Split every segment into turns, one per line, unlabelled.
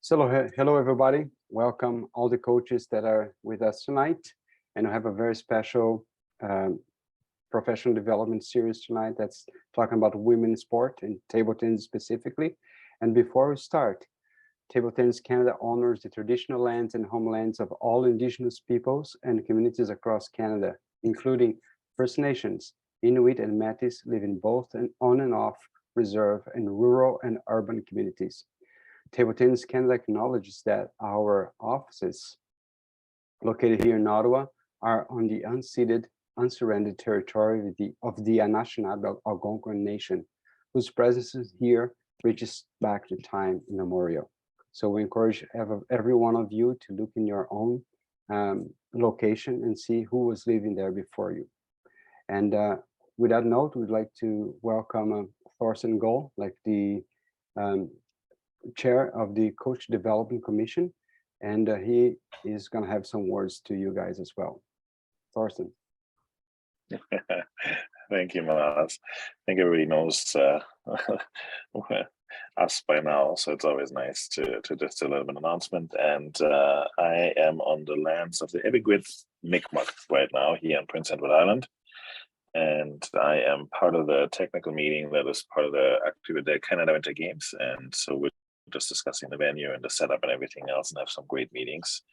So hello everybody. Welcome all the coaches that are with us tonight. And we have a very special professional development series tonight that's talking about women's sport and table tennis specifically. And before we start, Table Tennis Canada honors the traditional lands and homelands of all Indigenous peoples and communities across Canada, including First Nations, Inuit and Métis living both on and off reserve and rural and urban communities. Table Tennis Canada acknowledges that our offices located here in Ottawa are on the unceded, unsurrendered territory of the nationale Algonquin Nation, whose presence here reaches back to time immemorial. So we encourage every one of you to look in your own location and see who was living there before you. And with that note, we'd like to welcome Thorsten Goll, like the chair of the Coach Development Commission, and he is going to have some words to you guys as well. Thorsten.
Thank you, Miles. I think everybody knows us by now, so it's always nice to just a little bit of announcement. And I am on the lands of the Ebiguit Mi'kmaq right now here in Prince Edward Island. And I am part of the technical meeting that is part of the Canada Winter Games. And so we're just discussing the venue and the setup and everything else, and have some great meetings.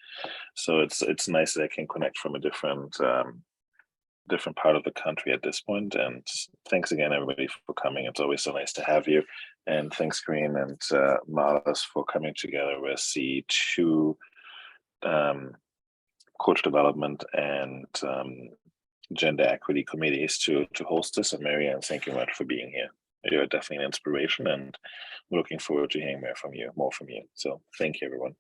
So it's nice that I can connect from a different part of the country at this point. And thanks again, everybody, for coming. It's always so nice to have you. And thanks, Green and Miles, for coming together with the two coach development and gender equity committees to host this. And Mariann, thank you much for being here. You're definitely an inspiration, and we're looking forward to hearing more from you. So thank you, everyone.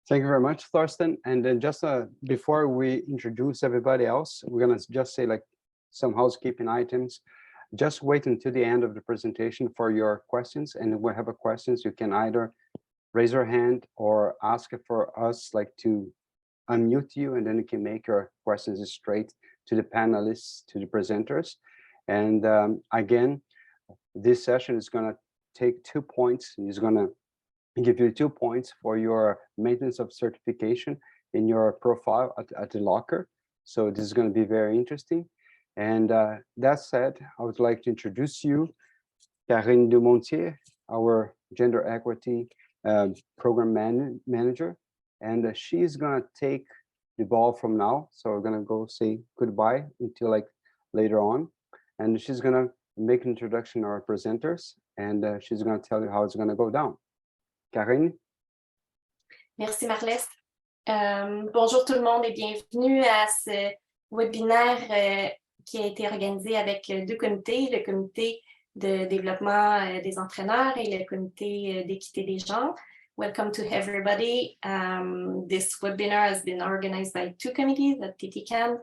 Thank you very much, Thorsten. And then just before we introduce everybody else, we're going to just say like some housekeeping items. Just wait until the end of the presentation for your questions. And if we have questions, you can either raise your hand or ask for us like to unmute you, and then you can make your questions straight to the panelists, to the presenters. And again, this session is going to take 2 points. It's going to give you 2 points for your maintenance of certification in your profile at the locker. So this is going to be very interesting. And that said, I would like to introduce you, Mariann Domonkos, our gender equity program manager. And she's going to take the ball from now. So we're going to go say goodbye until like later on. And she's going to make an introduction to our presenters, and she's going to tell you how it's going to go down. Karine.
Merci, Marlès. Bonjour tout le monde et bienvenue à ce webinaire qui a été organisé avec 2 comités, le comité de développement des entraîneurs et le comité d'équité des genres. Welcome to everybody. This webinar has been organized by 2 committees at TTCAN,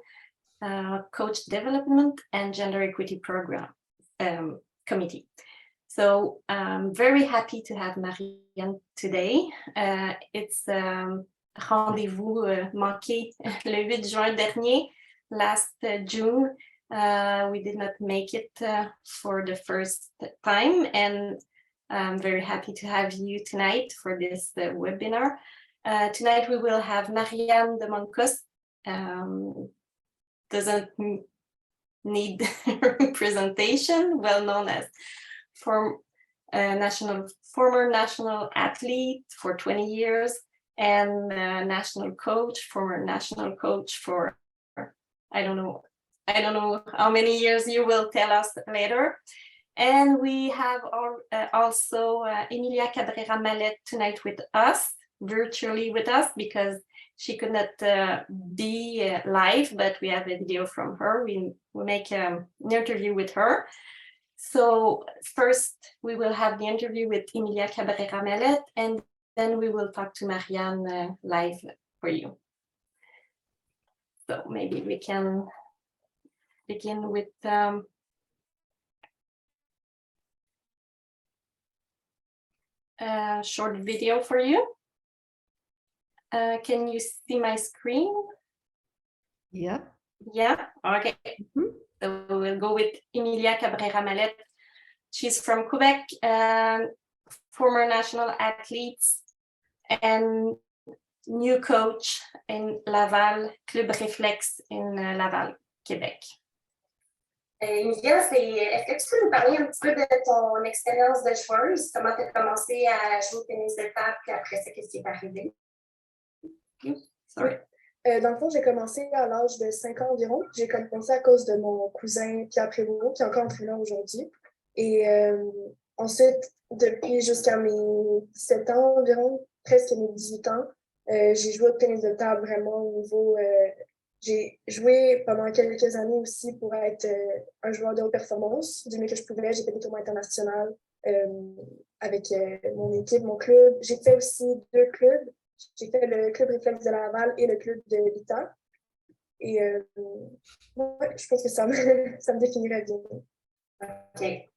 Coach Development and Gender Equity Program Committee. So I'm very happy to have Mariann today. It's rendez-vous manqué le 8 juin dernier. Last June, we did not make it for the first time, and I'm very happy to have you tonight for this webinar. Tonight we will have Mariann Domonkos. Doesn't need presentation, well known as former national athlete for 20 years and national coach, former national coach for I don't know how many years, you will tell us later. And we have also Émilia Cabrera Mallette tonight with us, virtually with us, because she could not be live, but we have a video from her. We make an interview with her. So first, we will have the interview with Émilia Cabrera Mallette, and then we will talk to Mariann live for you. So maybe we can begin with a short video for you. Can you see my screen?
Yeah.
Yeah, okay. So we'll go with Émilia Cabrera Mallette. She's from Quebec. former national athletes, and new coach in Laval, Club Réflexe in Laval, Québec. Émilia, est-ce que tu peux nous parler un petit peu de ton expérience de joueuse? Comment tu as commencé à jouer au tennis de table, puis après ça, qu'est-ce qui est arrivé?
Sorry. Dans le fond, j'ai commencé à l'âge de 5 ans environ. J'ai commencé à cause de mon cousin Pierre Prévost, qui est encore entraîneur aujourd'hui. Et ensuite, depuis jusqu'à mes 17 ans environ, presque mes 18 ans, j'ai joué au tennis de table vraiment au niveau... j'ai joué pendant quelques années aussi pour être un joueur de haute performance. Du mieux que je pouvais, j'ai fait des tournois internationaux avec mon équipe, mon club. J'ai fait aussi 2 clubs. J'ai fait le club Réflexe de Laval et le club de l'ITA. Et ouais, je pense que ça me définirait bien.
Okay.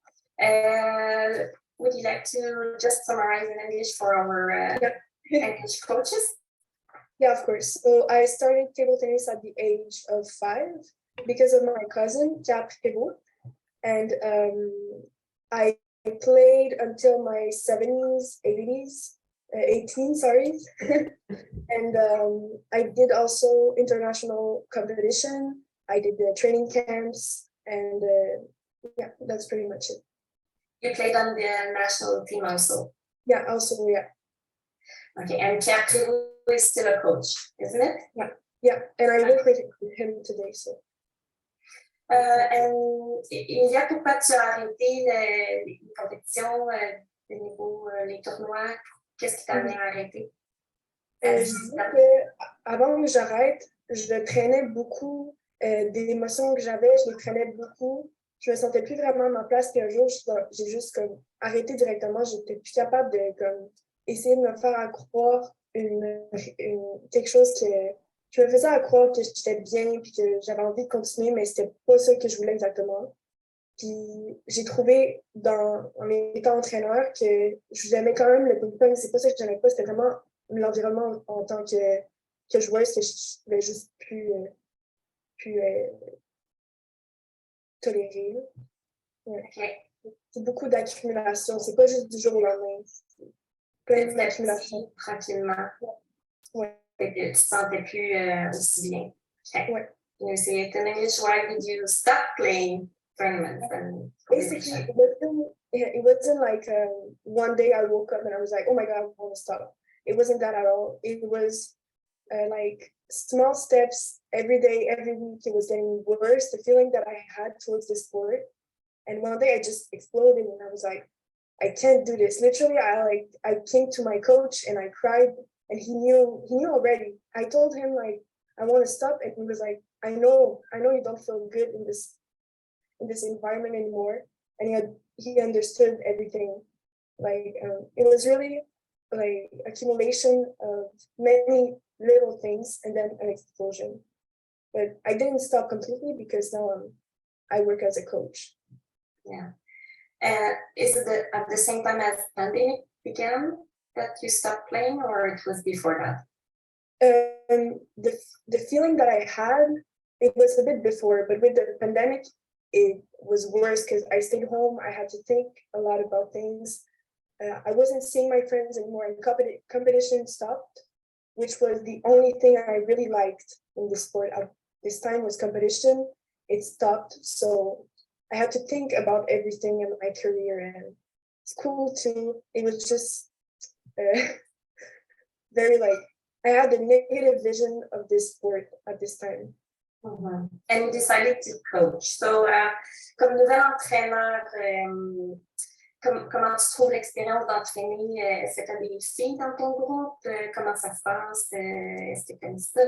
Would you like to just summarize in English for our English coaches?
Yeah, of course. So I started table tennis at the age of 5 because of my cousin, Pierre Prévost. And I played until my 18, sorry. And I did also international competition. I did the training camps, and yeah, that's pretty much it.
You played on the national team also?
Yeah, also, yeah.
Okay, and Pierre Prévost is still a coach, isn't it?
Yeah, and I work with him today, so.
Émilia, pourquoi tu as arrêté les compétitions, de niveau, les tournois? Qu'est-ce qui t'a amené à arrêter?
Je disais qu'avant que j'arrête, je traînais beaucoup des émotions que j'avais, je les traînais beaucoup. Je me sentais plus vraiment à ma place, puis un jour, j'ai juste comme arrêté directement. J'étais plus capable de comme, essayer de me faire à croire quelque chose je me faisais à croire que j'étais bien, puis que j'avais envie de continuer, mais c'était pas ça que je voulais exactement. Puis j'ai trouvé en étant entraîneur que j'aimais quand même le ping-pong. C'est pas ça que j'aimais pas, c'était vraiment l'environnement en tant que joueuse que je voulais juste plus tolérer. Ouais.
Okay.
C'est beaucoup d'accumulation, c'est pas juste du jour au lendemain. Plein d'accumulation.
Tranquillement.
Ouais.
Et que tu te sentais plus aussi bien. Okay.
Ouais.
You say it in English, why did you stop playing tournaments? And
basically, it wasn't like one day I woke up and I was like, oh my God, I want to stop. It wasn't that at all. It was like small steps every day, every week. It was getting worse, the feeling that I had towards the sport. And one day I just exploded and I was like, I can't do this. Literally, I came to my coach and I cried, and he knew already. I told him like, I want to stop, and he was like, I know you don't feel good in this environment anymore. And he understood everything. Like it was really like accumulation of many little things and then an explosion. But I didn't stop completely because now I work as a coach.
Yeah. Is it at the same time as pandemic began that you stopped playing, or it was before that?
The feeling that I had, it was a bit before, but with the pandemic, it was worse because I stayed home. I had to think a lot about things. I wasn't seeing my friends anymore, and competition stopped, which was the only thing I really liked in the sport at this time was competition. It stopped, so I had to think about everything in my career and school too. It was just very like, I had a negative vision of this sport at this time.
Mm-hmm. And you decided to coach. So, comme nouvelle entraîneur, comment tu trouves l'expérience d'entraîner? Est-ce que tu as des filles dans ton groupe? Comment ça se passe? Est-ce que tu aimes ça?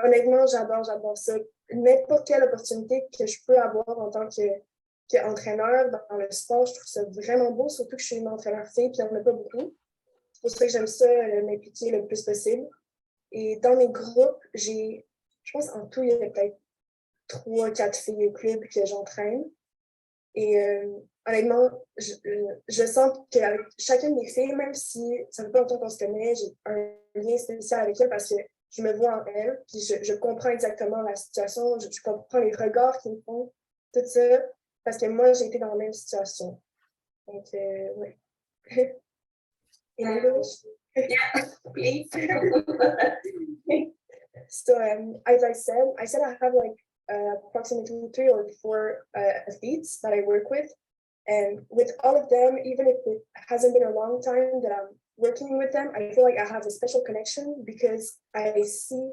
Honnêtement, j'adore ça. N'importe quelle opportunité que je peux avoir en tant qu'entraîneur dans le sport, je trouve ça vraiment beau, surtout que je suis une entraîneur fille, puis il n'y en a pas beaucoup. C'est pour ça que j'aime ça, m'impliquer le plus possible. Et dans mes groupes, je pense en tout, il y a peut-être 3-4 filles au club que j'entraîne. Et honnêtement, je sens qu'avec chacune des filles, même si ça fait pas longtemps qu'on se connaît, j'ai un lien spécial avec elles parce que je me vois en elles, puis je comprends exactement la situation, je comprends les regards qu'ils me font, tout ça, parce que moi, j'ai été dans la même situation. Donc, ouais. In English?
Yeah, please.
So, as I said I have like approximately 3 or 4 athletes that I work with. And with all of them, even if it hasn't been a long time that I'm working with them, I feel like I have a special connection because I see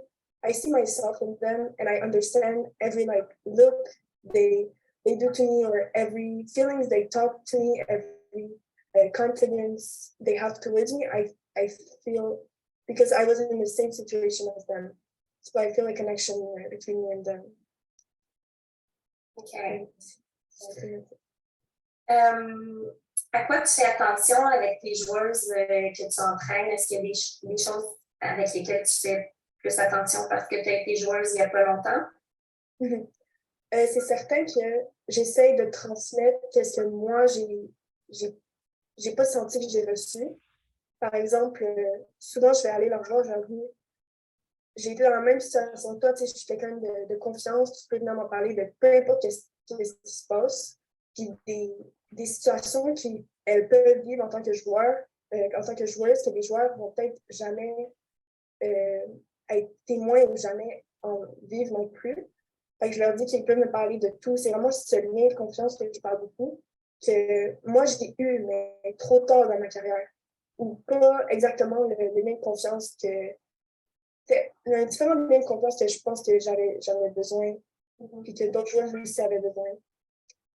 myself in them, and I understand every like look they do to me, or every feelings they talk to me, every confidence they have towards me. I feel, because I was in the same situation as them, so I feel a connection between me and them.
Okay. À quoi tu fais attention avec tes joueuses que tu entraînes? Est-ce qu'il y a des choses avec lesquelles tu fais plus attention parce que tu as été joueuse il n'y a pas longtemps?
C'est certain que j'essaye de transmettre ce que moi j'ai pas senti que j'ai reçu. Par exemple, souvent je vais aller leur voir, j'ai été dans la même situation que toi, tu sais, je suis quelqu'un de confiance, tu peux venir m'en parler de peu importe ce qui se passe. Puis des situations qu'elles peuvent vivre en tant que joueur, en tant que joueuse, que les joueurs vont peut-être jamais être témoins ou jamais en vivre non plus. Fait que je leur dis qu'ils peuvent me parler de tout. C'est vraiment ce lien de confiance que je parle beaucoup, que moi j'ai eu, mais trop tard dans ma carrière. Ou pas exactement le lien de confiance que... un différent lien de confiance que je pense que j'avais besoin, puis que d'autres joueurs aussi avaient besoin.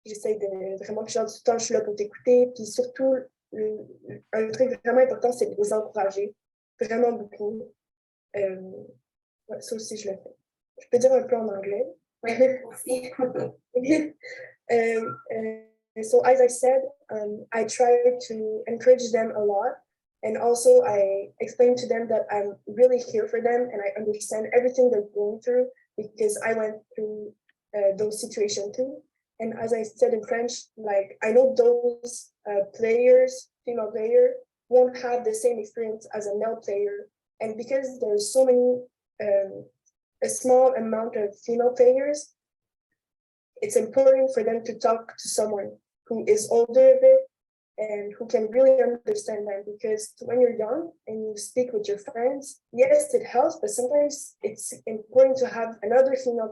J'essaie de vraiment que tout le temps, je suis là pour t'écouter. Puis surtout, un truc vraiment important, c'est de les encourager. Vraiment beaucoup. Ouais, ça aussi, je le fais. Je peux dire un peu en anglais.
Oui, aussi.
So as I said, I try to encourage them a lot. And also I explain to them that I'm really here for them and I understand everything they're going through because I went through those situations too. And as I said in French, like I know those players, female player, won't have the same experience as a male player. And because there's so many, a small amount of female players, it's important for them to talk to someone who is older a bit and who can really understand them. Because when you're young and you speak with your friends, yes, it helps, but sometimes it's important to have another female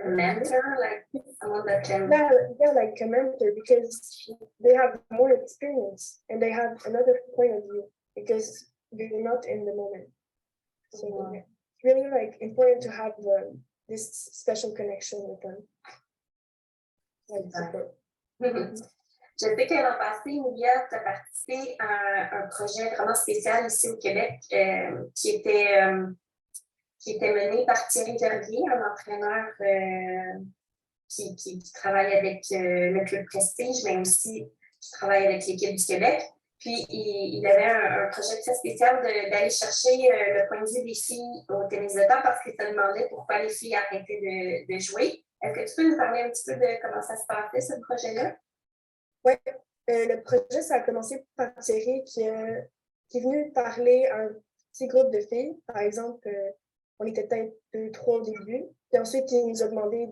mentor, like someone that can...
Yeah, like a mentor, because they have more experience and they have another point of view because they're not in the moment. So it's really like important to have this special connection with them.
Je sais que l'an passé, Émilia, tu as participé à un projet vraiment spécial ici au Québec qui était mené par Thierry Verrier, un entraîneur qui travaille avec le club Prestige, mais aussi qui travaille avec l'équipe du Québec. Puis, il avait un projet très spécial d'aller chercher le point de vue des filles au tennis de table parce qu'il se demandait pourquoi les filles arrêtaient de jouer. Est-ce que tu peux nous parler un petit peu de comment ça se passait, ce projet-là?
Oui, le projet, ça a commencé par Thierry qui est venu parler à un petit groupe de filles. Par exemple, on était peut-être 2, 3 au début. Puis ensuite, il nous a demandé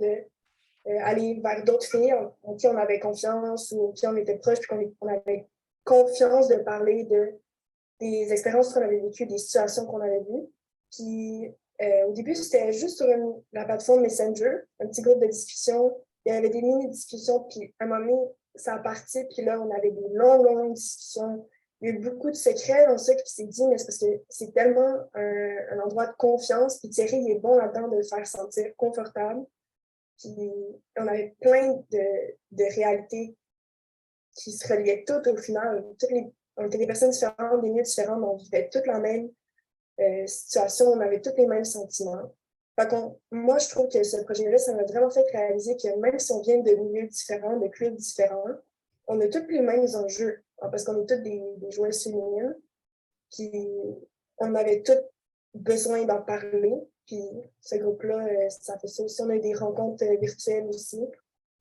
d'aller vers d'autres filles en qui on avait confiance ou en qui on était proche, puis qu'on avait confiance de parler des expériences qu'on avait vécues, des situations qu'on avait vues. Puis au début, c'était juste sur la plateforme Messenger, un petit groupe de discussion. Il y avait des mini-discussions, puis à un moment donné, ça a parti, puis là, on avait des longues discussions. Il y a eu beaucoup de secrets dans ça qui s'est dit, mais c'est parce que c'est tellement un endroit de confiance. Puis Thierry, il est bon là-dedans de le faire sentir confortable. Puis on avait plein de réalités qui se reliaient toutes au final. On était des personnes différentes, des milieux différents, mais on vivait toutes la même situation, on avait tous les mêmes sentiments. Fait moi, je trouve que ce projet-là, ça m'a vraiment fait réaliser que même si on vient de milieux différents, de clubs différents, on a tous les mêmes enjeux, parce qu'on est tous des joueuses féminines, puis on avait tous besoin d'en parler, puis ce groupe-là, ça fait ça aussi. On a eu des rencontres virtuelles aussi,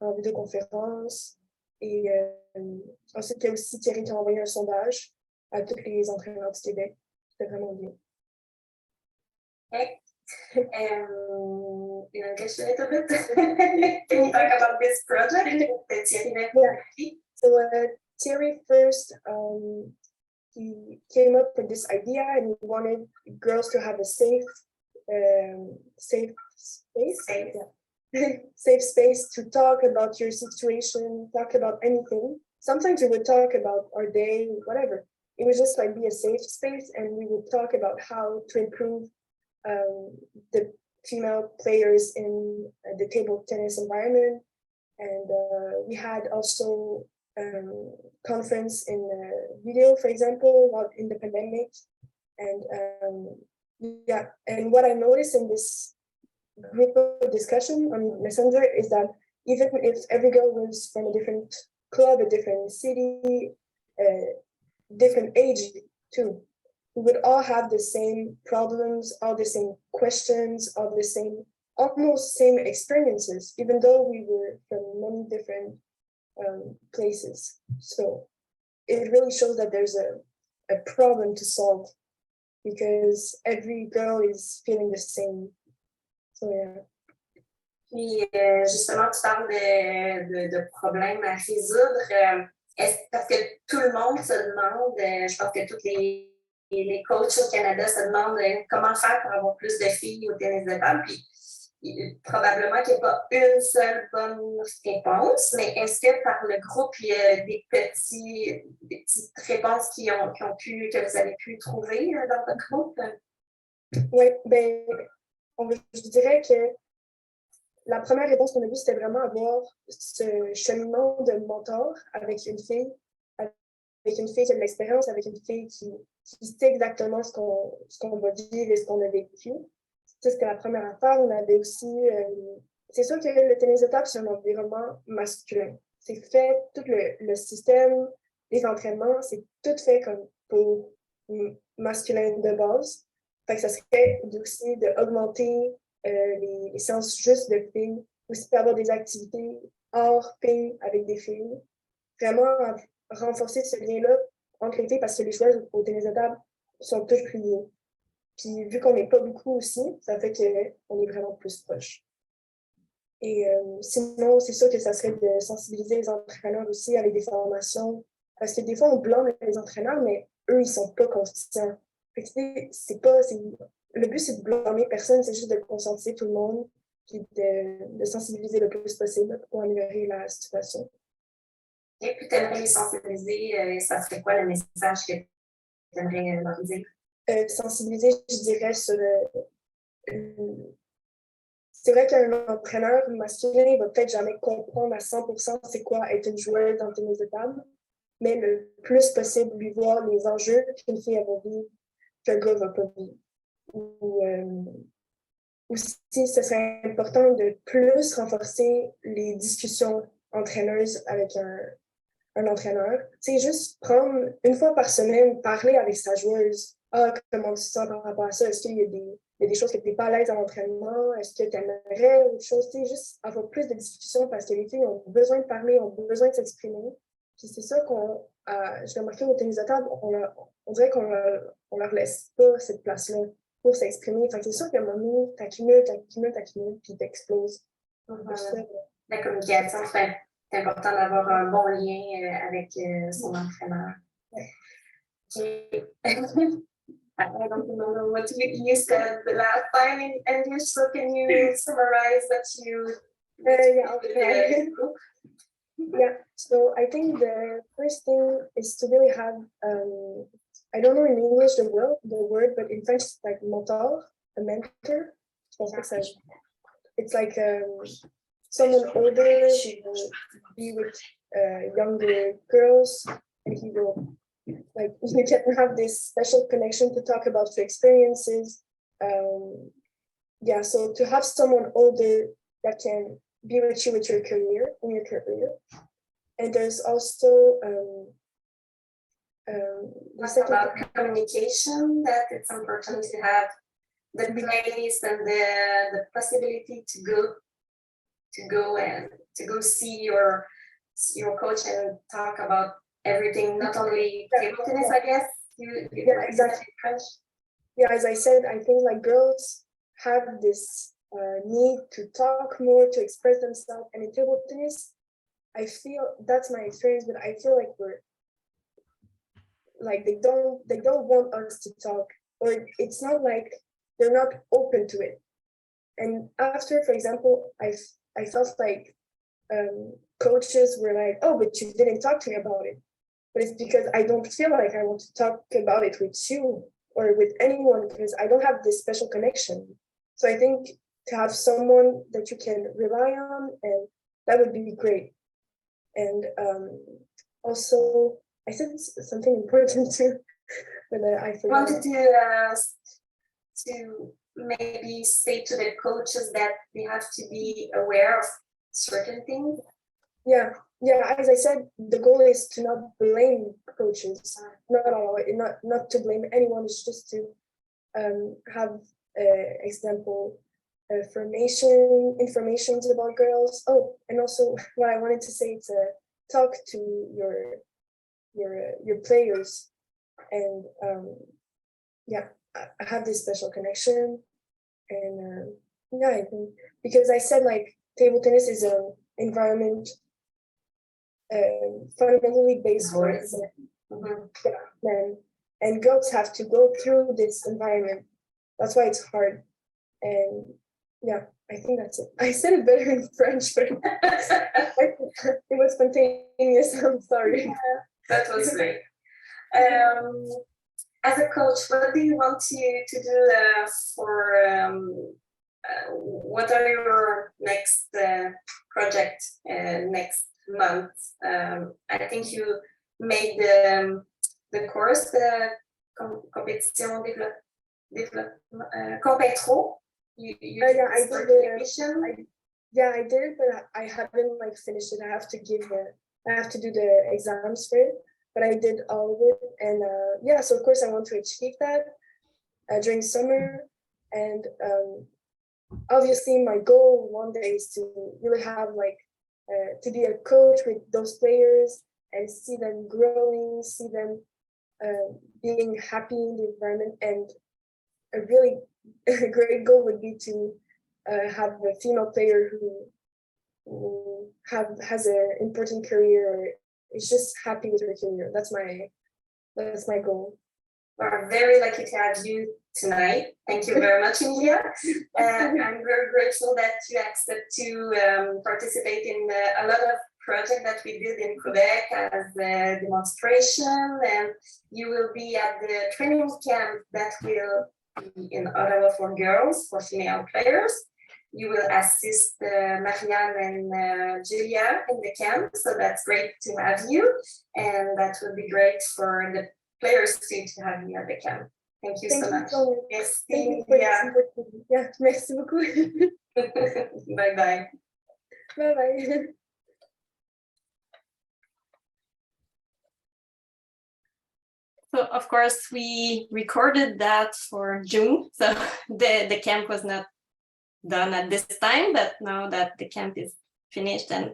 en vidéoconférence, et ensuite, il y a aussi Thierry qui a envoyé un sondage à tous les entraîneurs du Québec. C'était vraiment bien.
Okay. in English a little bit. Can you talk about this project?
So Thierry first, he came up with this idea, and he wanted girls to have a safe space, safe space to talk about your situation, talk about anything. Sometimes we would talk about our day, whatever. It was just like be a safe space, and we would talk about how to improve the female players in the table tennis environment. And we had also conference in video, for example, about in the pandemic. And and what I noticed in this group of discussion on Messenger is that even if every girl was from a different club, a different city, different age too, we would all have the same problems, all the same questions, all the same, almost same experiences, even though we were from many different places. So it really shows that there's a problem to solve, because every girl is feeling the same. So yeah.
Puis justement, tu parles de problèmes à résoudre. Parce que tout le monde se demande, je pense que tous les coachs au Canada se demandent comment faire pour avoir plus de filles au tennis de table. Puis probablement qu'il n'y a pas une seule bonne réponse, mais est-ce que par le groupe, il y a des petites réponses que vous avez pu trouver dans votre groupe?
Oui, ben, je dirais que la première réponse qu'on a vue, c'était vraiment avoir ce cheminement de mentor avec une fille qui a de l'expérience, avec une fille qui sait exactement ce qu'on va vivre et ce qu'on a vécu. Ça, c'était la première affaire. On avait aussi... c'est sûr que le tennis de table, c'est un environnement masculin. C'est fait, tout le système, les entraînements, c'est tout fait comme pour masculin de base. Fait que ça serait aussi d'augmenter les séances juste de filles, aussi avoir des activités hors filles avec des filles. Vraiment renforcer ce lien-là entre les filles, parce que les joueuses au tennis de table sont toutes liées. Puis vu qu'on n'est pas beaucoup aussi, ça fait qu'on est vraiment plus proches. Et sinon, c'est sûr que ça serait de sensibiliser les entraîneurs aussi avec des formations, parce que des fois, on blâme les entraîneurs, mais eux, ils sont pas conscients. Fait que, le but, c'est de blâmer personne, c'est juste de conscientiser tout le monde, puis de sensibiliser le plus possible pour améliorer la situation.
Et puis, tu aimerais les sensibiliser, ça serait quoi le message que tu aimerais leur dire?
Sensibiliser, je dirais, sur c'est vrai qu'un entraîneur masculin ne va peut-être jamais comprendre à 100% c'est quoi être une joueuse dans le tennis de table, mais le plus possible lui voir les enjeux qu'une fille va vivre, qu'un gars ne va pas vivre. Ou si ce serait important de plus renforcer les discussions entraîneuses avec un entraîneur. Tu sais, juste prendre une fois par semaine, parler avec sa joueuse. Ah, comment tu te sens par rapport à ça? Est-ce qu'il y a des choses que tu n'es pas à l'aise à l'entraînement? Est-ce que tu aimerais autre chose? Tu sais, juste avoir plus de discussions, parce que les filles ont besoin de parler, ont besoin de s'exprimer. Puis c'est ça je l'ai remarqué au tennis de table, on dirait qu'on leur laisse pas cette place-là pour s'exprimer. Fait que c'est sûr qu'à un moment donné, t'accumules, puis t'exploses.
La communication, c'est important d'avoir un bon lien avec son entraîneur. Okay. I don't remember what you said the last time in English, so can you summarize what you...
Yeah, so I think the first thing is to really have, I don't know in English the word, but in French it's like mentor, a mentor. It's like someone older who will be with younger girls, and he will, like, you can have this special connection to talk about your experiences. So to have someone older that can be with you with your career, in your career. And there's also
about communication, that it's important to have the place and the possibility to go see your coach and talk about everything, not only table tennis, I guess.
Exactly. Yeah, as I said, I think like girls have this need to talk more, to express themselves. And in table tennis, I feel that's my experience, but I feel like we're like they don't want us to talk, or it's not like they're not open to it. And after, for example, I felt like coaches were like, oh, but you didn't talk to me about it. But it's because I don't feel like I want to talk about it with you or with anyone, because I don't have this special connection. So I think to have someone that you can rely on, and that would be great. And also, I said something important too, but I
I
forgot.
wanted to maybe say to the coaches that they have to be aware of certain things.
Yeah, as I said, the goal is to not blame coaches, not at all, not to blame anyone. It's just to have example informations about girls. Oh, and also what I wanted to say is talk to your players, and yeah, I have this special connection. And yeah, I think because I said like table tennis is an environment fundamentally based sport. And girls have to go through this environment. That's why it's hard. And yeah, I think that's it. I said it better in French, but it was spontaneous. I'm sorry.
That was great. As a coach, what do you want to do for what are your next project next month? I think you made the course, the compétition compétro.
Yeah, I did it. Yeah, I did it, but I haven't like finished it. I have to do the exams for it, but I did all of it. And yeah, so of course I want to achieve that during summer. And obviously my goal one day is to really have like to be a coach with those players and see them growing, see them being happy in the environment. And a really great goal would be to have a female player who has an important career, or is just happy with her career. That's my goal.
We're very lucky to have you tonight. Thank you very much, Emilia. I'm very grateful that you accept to participate in a lot of projects that we did in Quebec as a demonstration, and you will be at the training camp that will be in Ottawa for girls, for female players. You will assist Mariann and Julia in the camp, so that's great to have you, and that would be great for the players too to have you at the camp. Thank you so much. Merci.
Yeah, merci beaucoup.
Bye bye.
Bye bye.
So of course we recorded that for June. So the camp was not done at this time, but now that the camp is finished and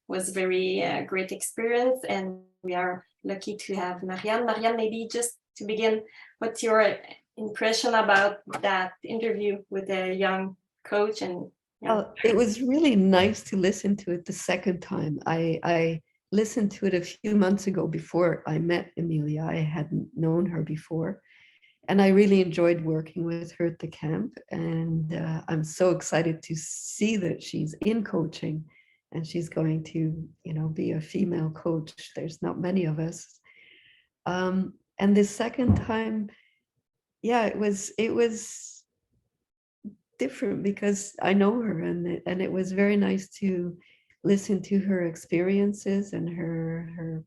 was very great experience, and we are lucky to have Mariann. Mariann, maybe just to begin, what's your impression about that interview with a young coach? And
it was really nice to listen to it the second time. I listened to it a few months ago before I met Emilia. I hadn't known her before, and I really enjoyed working with her at the camp. And I'm so excited to see that she's in coaching, and she's going to, be a female coach. There's not many of us. And the second time, yeah, it was different because I know her, and it was very nice to listen to her experiences and her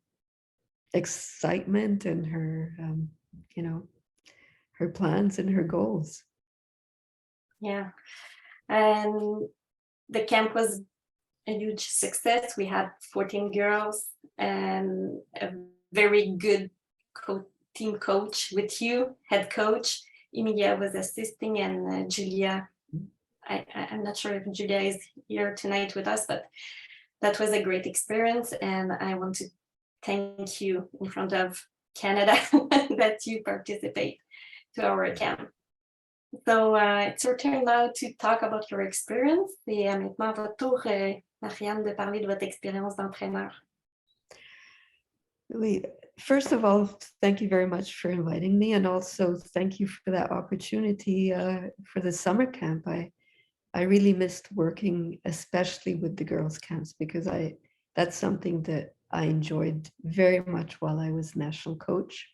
excitement and her, her plans and her goals.
Yeah, and the camp was a huge success. We had 14 girls and a very good team coach with you, head coach. Emilia was assisting, and Julia, I'm not sure if Julia is here tonight with us, but that was a great experience. And I want to thank you in front of Canada that you participate to our camp. So it's your turn now to talk about your experience. Et maintenant, à votre tour, Mariann, de parler de votre expérience d'entraîneur.
Really, first of all, thank you very much for inviting me, and also thank you for that opportunity for the summer camp. I really missed working, especially with the girls' camps, because that's something that I enjoyed very much while I was national coach.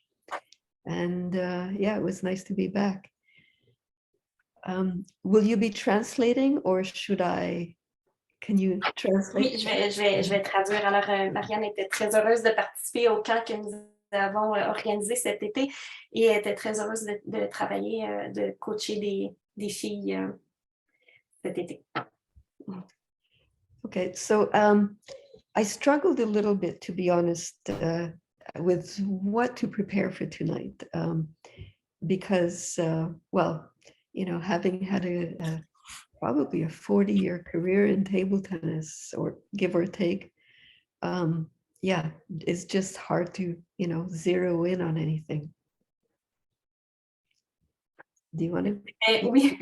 And yeah, it was nice to be back. Will you be translating, or should I? Can you translate?
Oui, je vais traduire. Alors, Mariann était très heureuse de participer au camp que nous avons organisé cet été et elle était très heureuse de travailler, de coacher des filles cet été.
Okay, so I struggled a little bit, to be honest, with what to prepare for tonight, because, well, you know, having had probably a 40-year career in table tennis, or give or take, yeah, it's just hard to, you know, zero in on anything. Do you want to?
Oui,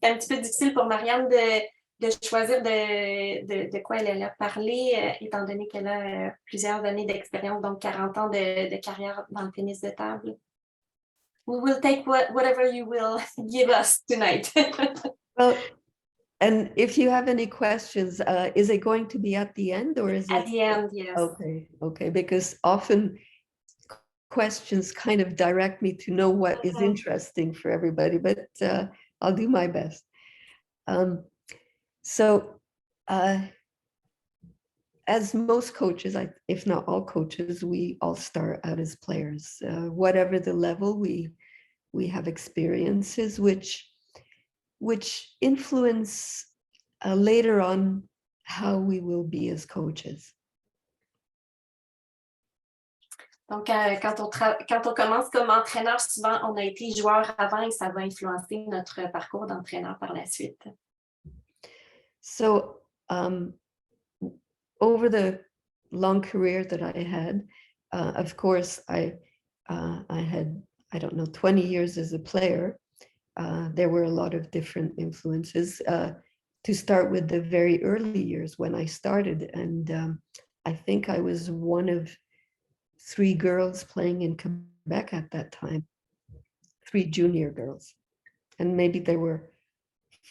c'est un petit peu difficile pour Mariann de choisir de quoi elle a parlé, étant donné qu'elle a plusieurs années d'expérience, donc 40 ans de carrière dans le tennis de table. We will take whatever you will give us tonight.
Well, and if you have any questions, is it going to be at the end, or is it?
At the end, yes.
Okay, because often questions kind of direct me to know what is interesting for everybody, but I'll do my best. So as most coaches, if not all coaches, we all start out as players. Whatever the level, we have experiences which influence later on how we will be as coaches.
Donc, quand on commence comme entraîneur, souvent, on a été joueur avant et ça va influencer notre parcours d'entraîneur par la suite.
So, over the long career that I had, of course, I had, I don't know, 20 years as a player. There were a lot of different influences. To start with the very early years when I started, and I think I was one of 3 girls playing in Quebec at that time, 3 junior girls, and maybe there were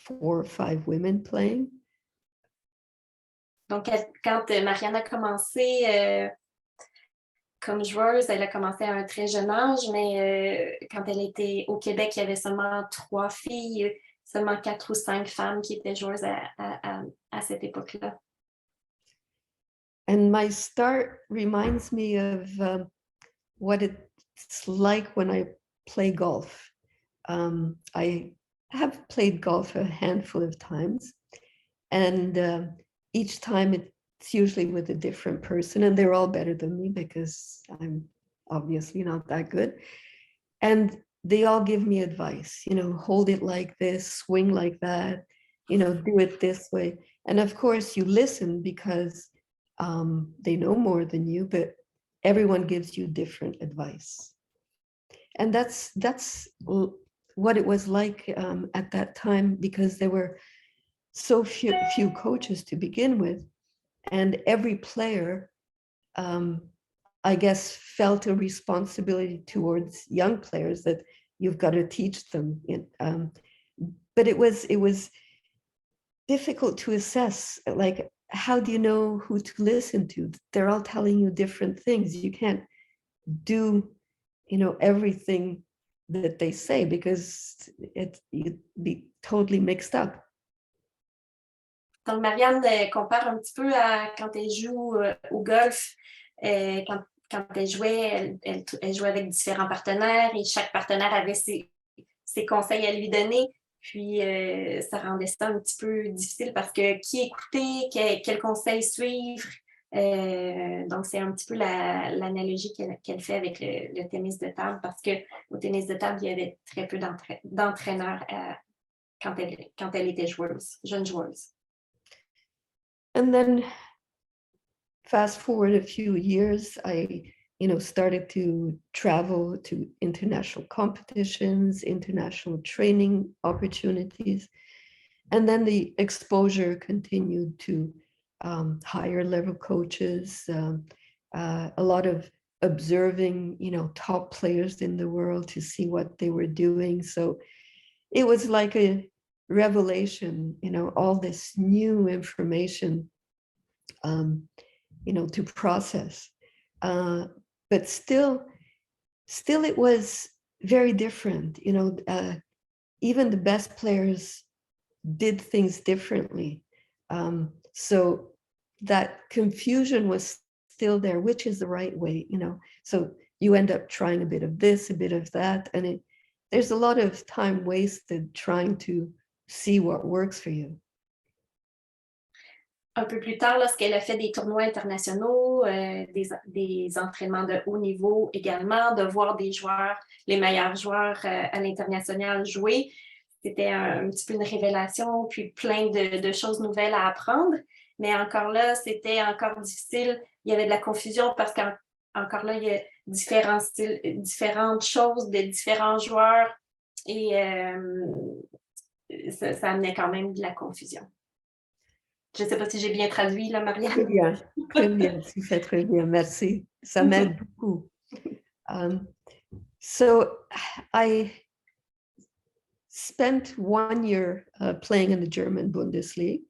4 or 5 women playing.
Donc, quand Mariann a commencé comme joueuse, elle a commencé à un très jeune âge, mais quand elle était au Québec, il y avait seulement 3 filles, seulement 4 ou 5 femmes qui étaient joueuses à cette époque-là.
And my start reminds me of what it's like when I play golf. I have played golf a handful of times, and each time it's usually with a different person, and they're all better than me because I'm obviously not that good. And they all give me advice, you know, hold it like this, swing like that, you know, do it this way. And of course you listen because they know more than you, but everyone gives you different advice. And that's what it was like at that time, because there were so few coaches to begin with, and every player, I guess, felt a responsibility towards young players that you've got to teach them. But it was difficult to assess, like, how do you know who to listen to? They're all telling you different things. You can't do, you know, everything that they say, because you'd be totally mixed up.
Donc, Mariann compare un petit peu à quand elle joue au golf. Quand elle jouait, elle jouait avec différents partenaires et chaque partenaire avait ses conseils à lui donner. Puis, ça rendait ça un petit peu difficile parce que qui écouter, quel conseil suivre. Donc, c'est un petit peu l'analogie qu'elle fait avec le tennis de table, parce qu'au tennis de table, il y avait très peu d'entraîneurs quand elle était jeune joueuse.
And then fast forward a few years, I started to travel to international competitions, international training opportunities. And then the exposure continued to higher level coaches, a lot of observing, top players in the world to see what they were doing. So it was like a revelation, all this new information, to process. But still it was very different. Even the best players did things differently. So that confusion was still there, which is the right way, So you end up trying a bit of this, a bit of that, and there's a lot of time wasted trying to see what works for you.
Un peu plus tard, lorsqu'elle a fait des tournois internationaux, des entraînements de haut niveau également, de voir des joueurs, les meilleurs joueurs à l'international jouer, c'était un petit peu une révélation, puis plein de choses nouvelles à apprendre. Mais encore là, c'était encore difficile. Il y avait de la confusion parce qu'encore là, il y a différents styles, différentes choses de différents joueurs et ça amenait quand même de la confusion. Je ne sais pas si j'ai bien traduit, là, Mariann.
Très bien, tu fais très bien, merci. Ça m'aide beaucoup. So I spent 1 year playing in the German Bundesliga,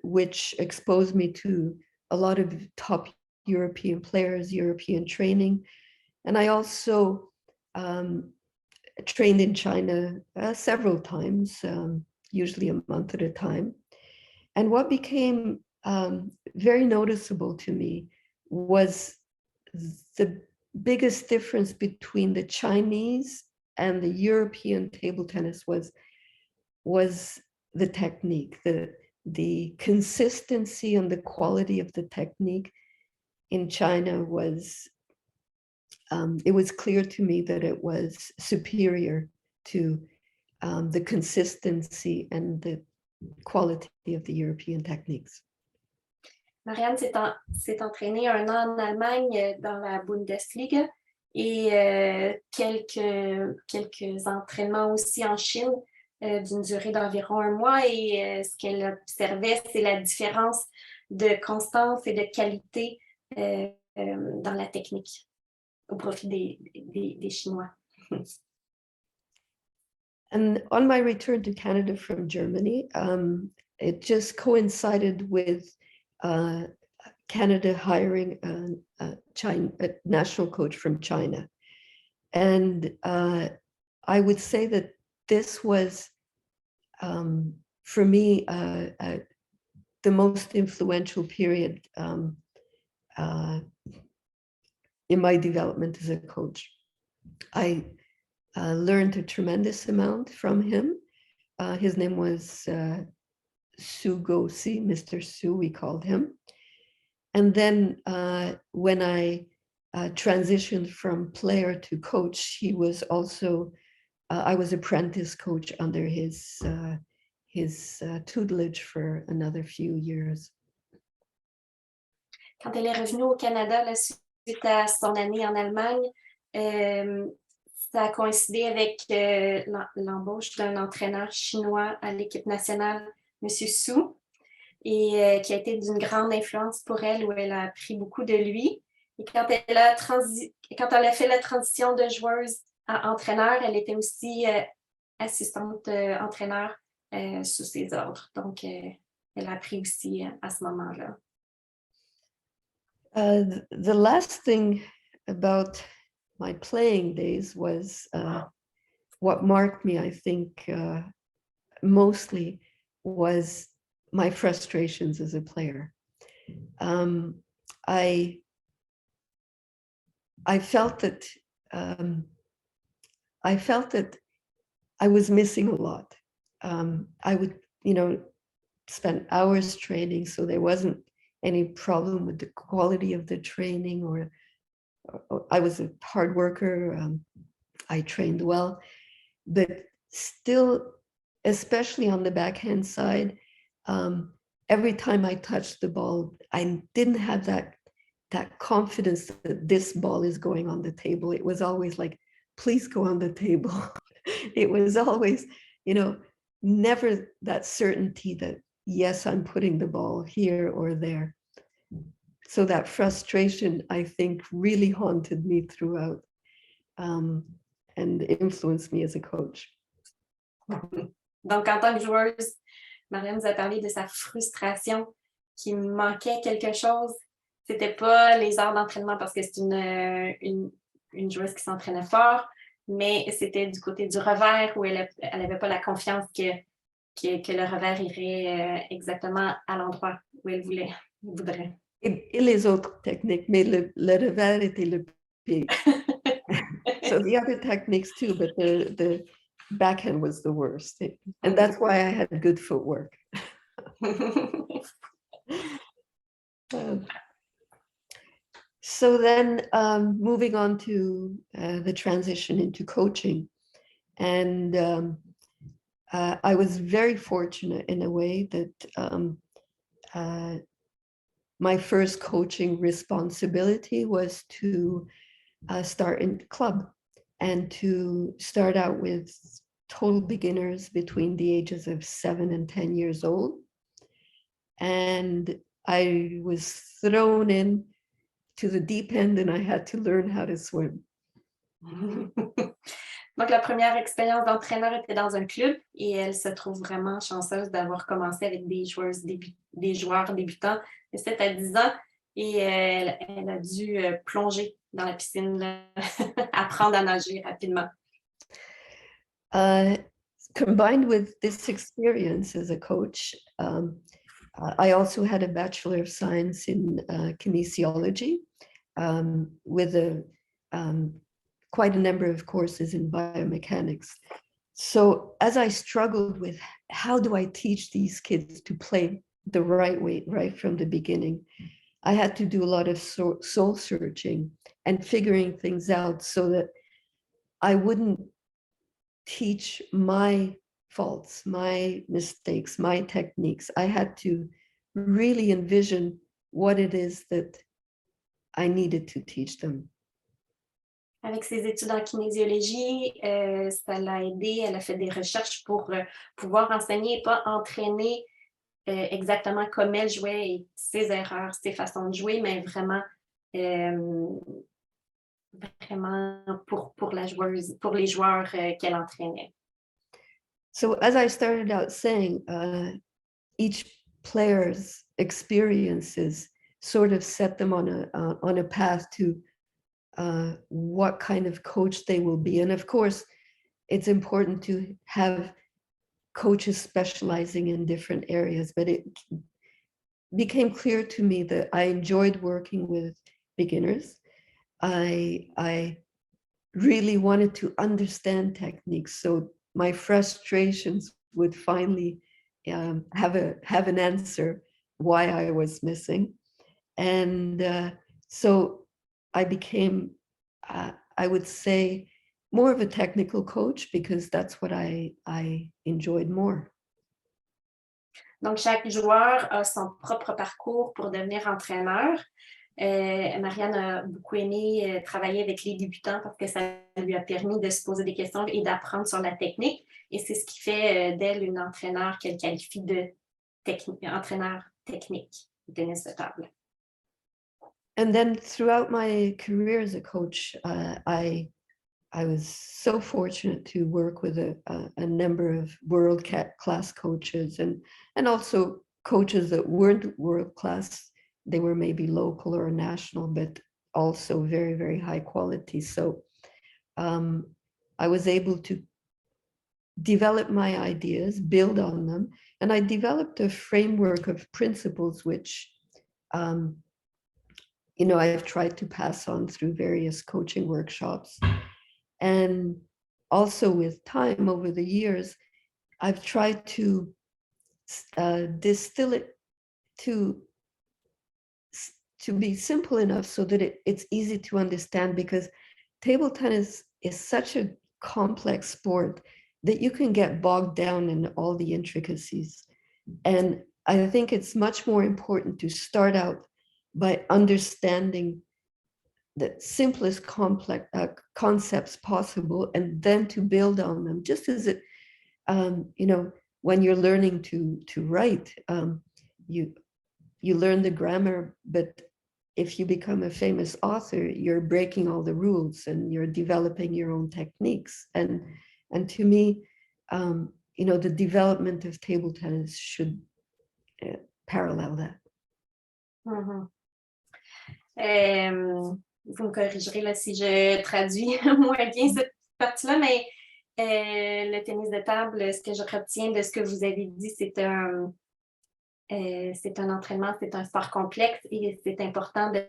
which exposed me to a lot of top European players, European training. And I also trained in China several times, usually a month at a time. And what became very noticeable to me was the biggest difference between the Chinese and the European table tennis was the technique, the consistency and the quality of the technique in China was, it was clear to me that it was superior to the consistency and the quality of the European techniques.
Mariann s'est entraînée 1 an en Allemagne dans la Bundesliga et quelques entraînements aussi en Chine d'une durée d'environ 1 mois. Et ce qu'elle observait, c'est la différence de constance et de qualité dans la technique au profit des Chinois.
And on my return to Canada from Germany, it just coincided with Canada hiring a national coach from China. And I would say that this was, for me, the most influential period in my development as a coach. I learned a tremendous amount from him. His name was Su Go-si, Mr. Su, we called him. And then when I transitioned from player to coach, he was also, I was apprentice coach under his tutelage for another few years.
Quand elle est revenue au Canada, là, suite à son année en Allemagne, ça a coïncidé avec l'embauche d'un entraîneur chinois à l'équipe nationale, M. Su, et qui a été d'une grande influence pour elle, où elle a appris beaucoup de lui. Et quand elle a fait la transition de joueuse à entraîneur, elle était aussi assistante entraîneur sous ses ordres. Donc, elle a appris aussi à ce moment-là.
The last thing about my playing days was what marked me, I think, mostly was my frustrations as a player. I felt that I was missing a lot. I would, spend hours training, so there wasn't any problem with the quality of the training, or I was a hard worker. I trained well, but still, especially on the backhand side, every time I touched the ball, I didn't have that that confidence that this ball is going on the table. It was always like, please go on the table. It was always, never that certainty that, yes, I'm putting the ball here or there. So that frustration, I think, really haunted me throughout and influenced me as a coach.
Donc, en tant que joueuse, Mariann nous a parlé de sa frustration, qu'il manquait quelque chose. C'était pas les heures d'entraînement parce que c'est une joueuse qui s'entraînait fort, mais c'était du côté du revers où elle avait pas la confiance que le revers irait exactement à l'endroit où elle voudrait.
Et les autres techniques, mais le revers était le pire. So the other techniques too, but the backhand was the worst. And that's why I had good footwork. So then moving on to the transition into coaching. And I was very fortunate in a way that my first coaching responsibility was to start in the club and to start out with total beginners between the ages of 7 and 10 years old. And I was thrown in to the deep end and I had to learn how to swim.
Donc, la première expérience d'entraîneur était dans un club et elle se trouve vraiment chanceuse d'avoir commencé avec des joueurs débutants de 7 à 10 ans et elle a dû plonger dans la piscine, apprendre à nager rapidement.
Combined with this experience as a coach, I also had a Bachelor of Science in kinesiology with quite a number of courses in biomechanics. So as I struggled with how do I teach these kids to play the right way right from the beginning, I had to do a lot of soul searching and figuring things out so that I wouldn't teach my faults, my mistakes, my techniques. I had to really envision what it is that I needed to teach them.
Avec ses études en kinésiologie, ça l'a aidé. Elle a fait des recherches pour pouvoir enseigner et pas entraîner exactement comme elle jouait et ses erreurs, ses façons de jouer, mais vraiment pour la joueuse, pour les joueurs qu'elle entraînait.
So as I started out saying, each player's experiences sort of set them on a path to what kind of coach they will be. And of course, it's important to have coaches specializing in different areas, but it became clear to me that I enjoyed working with beginners. I really wanted to understand techniques, so my frustrations would finally have an answer why I was missing. And so I became, I would say, more of a technical coach because that's what I enjoyed more.
Donc, chaque joueur a son propre parcours pour devenir entraîneur. Mariann a beaucoup aimé travailler avec les débutants parce que ça lui a permis de se poser des questions et d'apprendre sur la technique. Et c'est ce qui fait d'elle une entraîneur qu'elle qualifie de entraîneur technique de tennis de table.
And then throughout my career as a coach, I was so fortunate to work with a number of world-class coaches and also coaches that weren't world-class. They were maybe local or national, but also very, very high quality. So I was able to develop my ideas, build on them, and I developed a framework of principles which I've tried to pass on through various coaching workshops. And also with time over the years, I've tried to distill it to be simple enough so that it's easy to understand, because table tennis is such a complex sport that you can get bogged down in all the intricacies. And I think it's much more important to start out by understanding the simplest complex concepts possible, and then to build on them, just as it, you know, when you're learning to write, you learn the grammar, but if you become a famous author, you're breaking all the rules and you're developing your own techniques. And to me, you know, the development of table tennis should parallel that.
Mhm. Vous me corrigerez là, si je traduis moins bien cette partie-là, mais le tennis de table, ce que je retiens de ce que vous avez dit, c'est un entraînement, c'est un sport complexe et c'est important de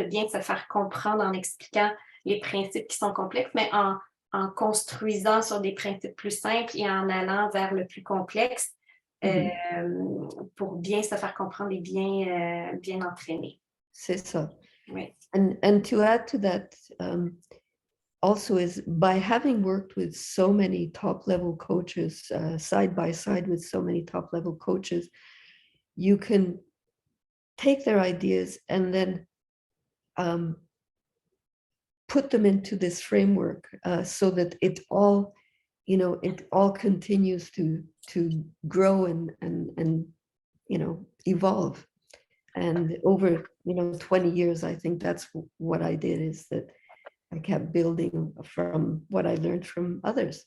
bien se faire comprendre en expliquant les principes qui sont complexes, mais en construisant sur des principes plus simples et en allant vers le plus complexe pour bien se faire comprendre et bien entraîner.
C'est ça.
Oui.
And to add to that, also is by having worked with so many top-level coaches, side by side with so many top-level coaches, you can take their ideas and then put them into this framework so that it all, you know, it all continues to grow and you know, evolve. And over, you know, 20 years, I think that's what I did, is that I kept building from what I learned from others.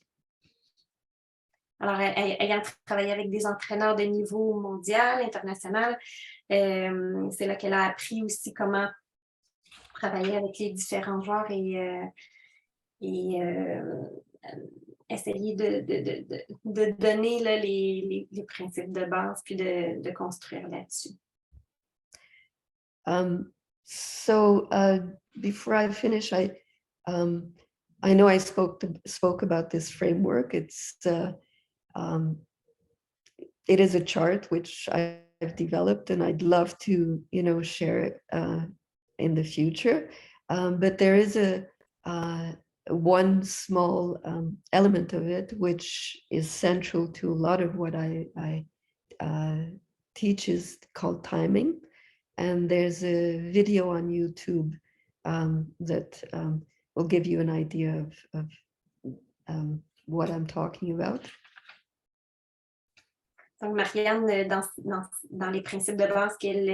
Alors, ayant travaillé avec des entraîneurs de niveau mondial, international, c'est là qu'elle a appris aussi comment travailler avec les différents joueurs et essayer de donner là, les principes de base puis de construire là-dessus.
So before I finish, I know I spoke about this framework. It is a chart which I've developed, and I'd love to, you know, share it in the future. But there is one small element of it which is central to a lot of what I teach, is called timing. And there's a video on YouTube that will give you an idea of what I'm talking about.
Donc, Mariann, dans les principes de base qu'elle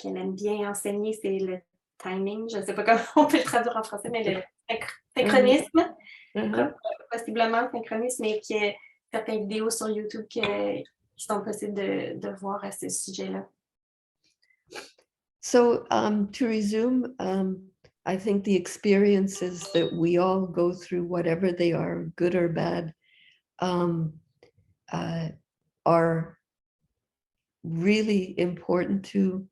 aime bien enseigner, c'est le timing. Je ne sais pas comment on peut le traduire en français, mais le synchronisme, possiblement le synchronisme, et qu'il y a certaines vidéos sur YouTube qui sont possibles de voir à ce sujet-là.
So to resume, I think the experiences that we all go through, whatever they are, good or bad, are really important to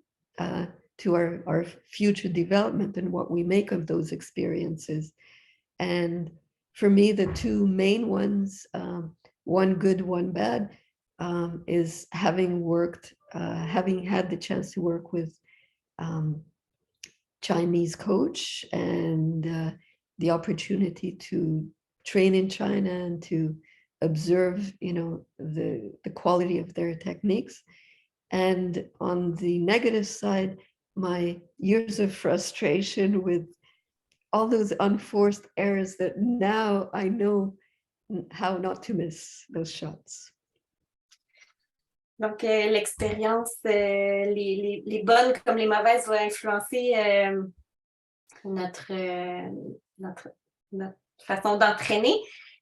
our future development and what we make of those experiences. And for me, the two main ones, one good, one bad, is having had the chance to work with Chinese coach and the opportunity to train in China and to observe, you know, the quality of their techniques. And on the negative side, my years of frustration with all those unforced errors that now I know how not to miss those shots.
Donc, l'expérience, les bonnes comme les mauvaises, vont influencer notre façon d'entraîner.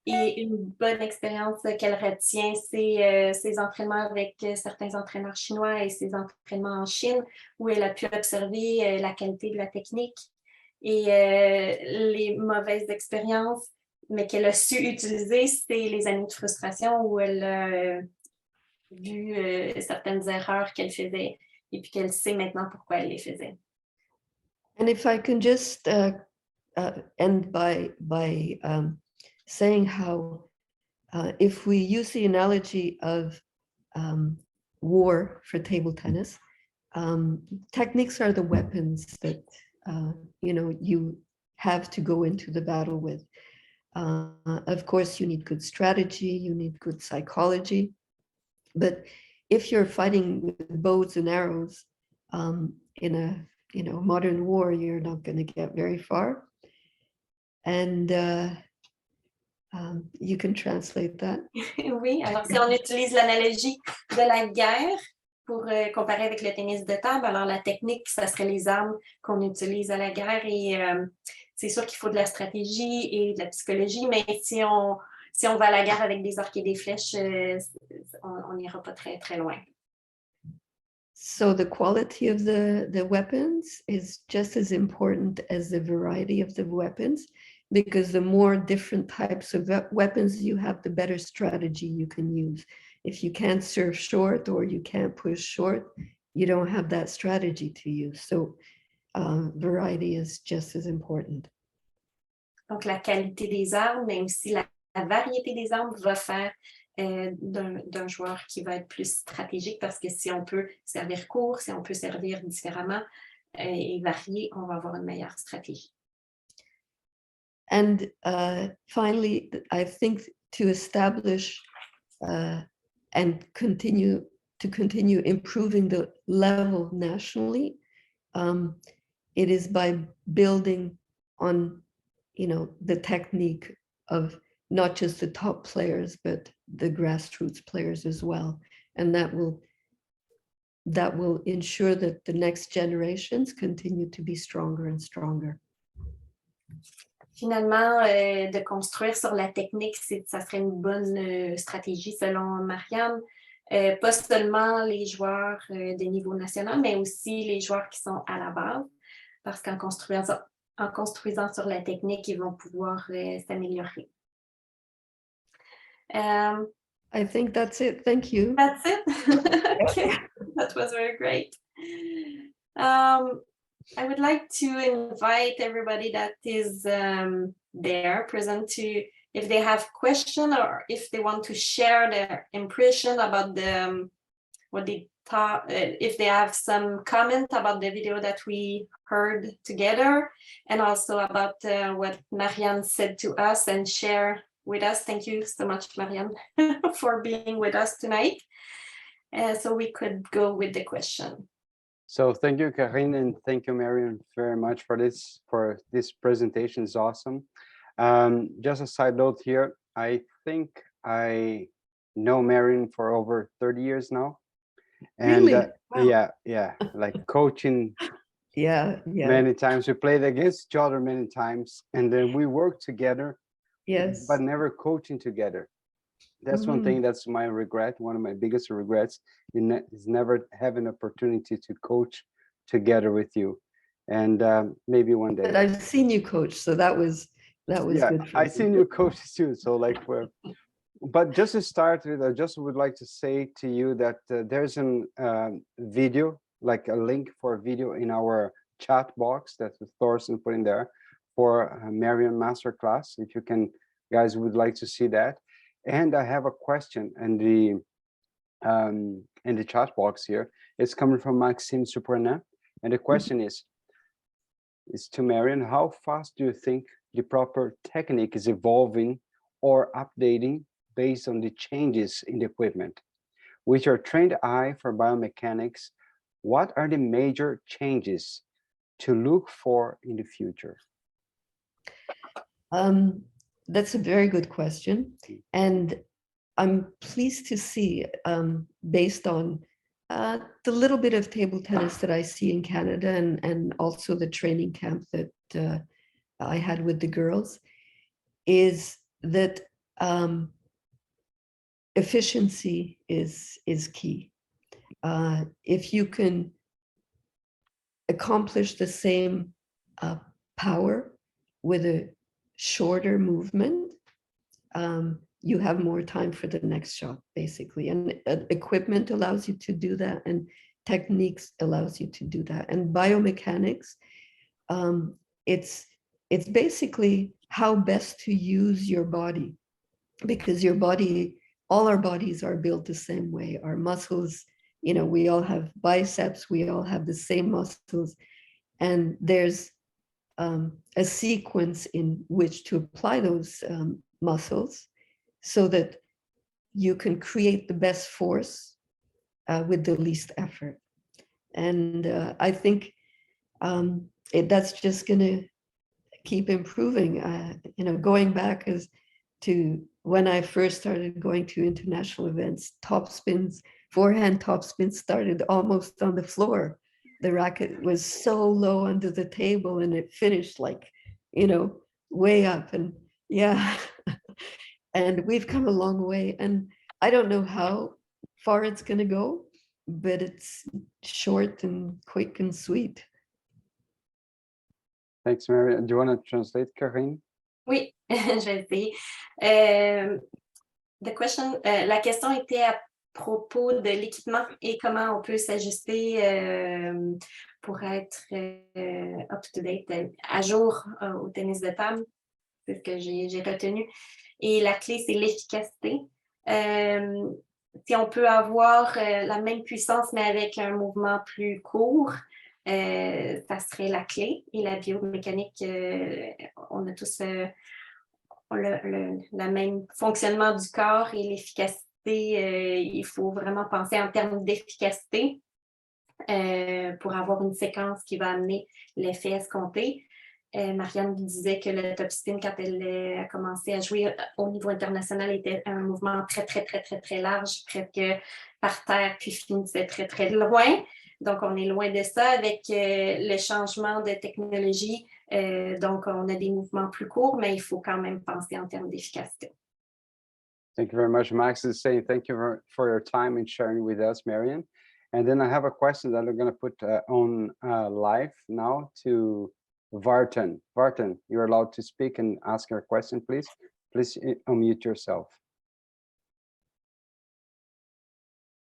Et une bonne expérience qu'elle retient, c'est ses entraînements avec certains entraîneurs chinois et ses entraînements en Chine, où elle a pu observer la qualité de la technique. Et les mauvaises expériences, mais qu'elle a su utiliser, c'est les années de frustration où elle a vu certaines erreurs qu'elle faisait et puis qu'elle sait maintenant pourquoi elle les faisait.
And if I can just end by saying how if we use the analogy of war for table tennis, techniques are the weapons that you know, you have to go into the battle with. Of course, you need good strategy, you need good psychology, but if you're fighting with bows and arrows, in a modern war, you're not going to get very far. And you can translate that.
Oui, alors si on utilise l'analogie de la guerre pour comparer avec le tennis de table, alors la technique, ça serait les armes qu'on utilise à la guerre et c'est sûr qu'il faut de la stratégie et de la psychologie, mais si on va à la guerre avec des arcs et des flèches, on n'ira pas très, très loin.
So the quality of the weapons is just as important as the variety of the weapons, because the more different types of weapons you have, the better strategy you can use. If you can't serve short or you can't push short, you don't have that strategy to use. So variety is just as important.
Donc, la qualité des armes, mais aussi la variété des armes va faire d'un joueur qui va être plus stratégique, parce que si on peut servir court, si on peut servir différemment et varier, on va avoir une meilleure stratégie.
And finally, I think to establish and continue improving the level nationally, it is by building on, the technique of not just the top players, but the grassroots players as well. And that will ensure that the next generations continue to be stronger and stronger.
Finalement, de construire sur la technique, ça serait une bonne stratégie selon Mariann. Pas seulement les joueurs de niveau national, mais aussi les joueurs qui sont à la base, parce qu'en construisant sur la technique, ils vont pouvoir s'améliorer.
I think that's it. Thank you.
That's it? Okay, that was very great. I would like to invite everybody that is there present to, if they have questions or if they want to share their impression about what they thought, if they have some comment about the video that we heard together, and also about what Mariann said to us and share with us. Thank you so much, Mariann, for being with us tonight. So we could go with the question.
So thank you, Karine, and thank you, Mariann, very much for this presentation. Is awesome. Just a side note here, I think I know Mariann for over 30 years now. And
really? Wow.
Yeah, like coaching.
Yeah.
Many times we played against each other many times, and then we worked together.
Yes.
But never coaching together. That's one thing that's my regret. One of my biggest regrets is never having an opportunity to coach together with you. And maybe one day.
But I've seen you coach, so that was good for
I seen you coach too. So but just to start with, I just would like to say to you that there's a video, like a link for a video in our chat box that Thorsten put in there for Mariann Masterclass. If you guys would like to see that. And I have a question in the chat box here. It's coming from Maxime Surprenant, and the question is to Mariann: how fast do you think the proper technique is evolving or updating based on the changes in the equipment? With your trained eye for biomechanics, what are the major changes to look for in the future?
That's a very good question. And I'm pleased to see, based on the little bit of table tennis that I see in Canada and also the training camp that I had with the girls, is that efficiency is key. If you can accomplish the same power with a shorter movement, you have more time for the next shot, basically. And equipment allows you to do that, and techniques allows you to do that. And biomechanics, it's basically how best to use your body, because your body, all our bodies are built the same way. Our muscles, we all have biceps, we all have the same muscles, and there's a sequence in which to apply those muscles so that you can create the best force with the least effort. And I think that's just going to keep improving. Going back as to when I first started going to international events, forehand topspin started almost on the floor. The racket was so low under the table and it finished like, way up. And yeah, and we've come a long way. And I don't know how far it's going to go, but it's short and quick and sweet.
Thanks, Mary. Do you want to translate, Karine?
Oui, je vais essayer. La question était à propos de l'équipement et comment on peut s'ajuster pour être up-to-date, à jour au tennis de table. C'est ce que j'ai retenu. Et la clé, c'est l'efficacité. Si on peut avoir la même puissance, mais avec un mouvement plus court, ça serait la clé. Et la biomécanique, on a tous le même fonctionnement du corps et l'efficacité. Il faut vraiment penser en termes d'efficacité pour avoir une séquence qui va amener l'effet escompté. Mariann disait que le top spin, quand elle a commencé à jouer au niveau international, était un mouvement très, très, très, très, très large, presque par terre, puis finissait très, très loin. Donc, on est loin de ça avec le changement de technologie. Donc, on a des mouvements plus courts, mais il faut quand même penser en termes d'efficacité.
Thank you very much. Max is saying thank you for your time and sharing with us, Mariann. And then I have a question that I'm going to put on live now to Vartan. Vartan, you're allowed to speak and ask your question, please. Please unmute yourself.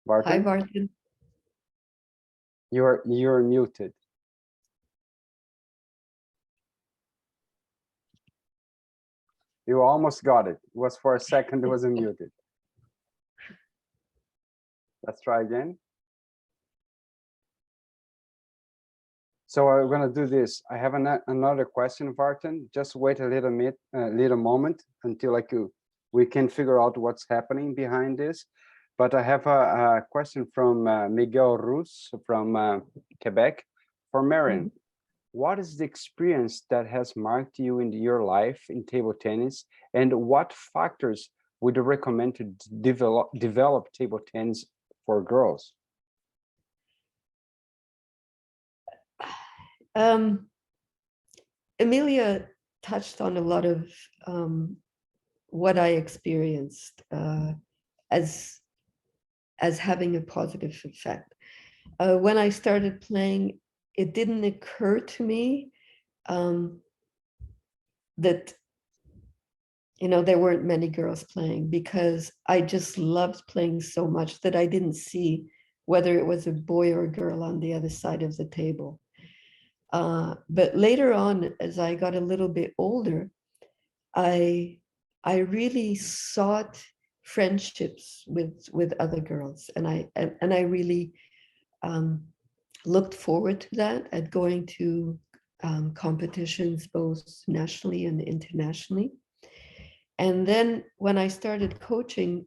Vartan?
Hi, Vartan.
You're muted. You almost got it. It was for a second, it was muted. Let's try again. So I'm going to do this. I have another question, Vartan. Just wait a little moment until we can figure out what's happening behind this. But I have a question from Miguel Rus from Quebec for Mariann. Mm-hmm. What is the experience that has marked you in your life in table tennis, and what factors would you recommend to develop table tennis for girls?
Emilia touched on a lot of what I experienced as having a positive effect. When I started playing, it didn't occur to me that there weren't many girls playing, because I just loved playing so much that I didn't see whether it was a boy or a girl on the other side of the table. But later on, as I got a little bit older, I really sought friendships with other girls, and I really looked forward to that, at going to competitions both nationally and internationally. And then when I started coaching,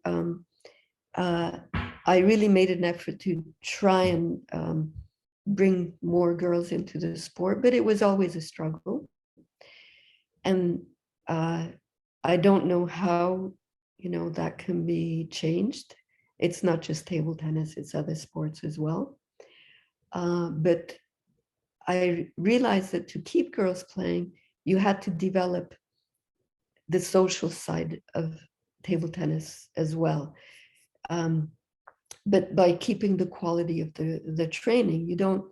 I really made an effort to try and bring more girls into the sport, but it was always a struggle. And I don't know how that can be changed. It's not just table tennis, it's other sports as well. But I realized that to keep girls playing, you had to develop the social side of table tennis as well. But by keeping the quality of the training, you don't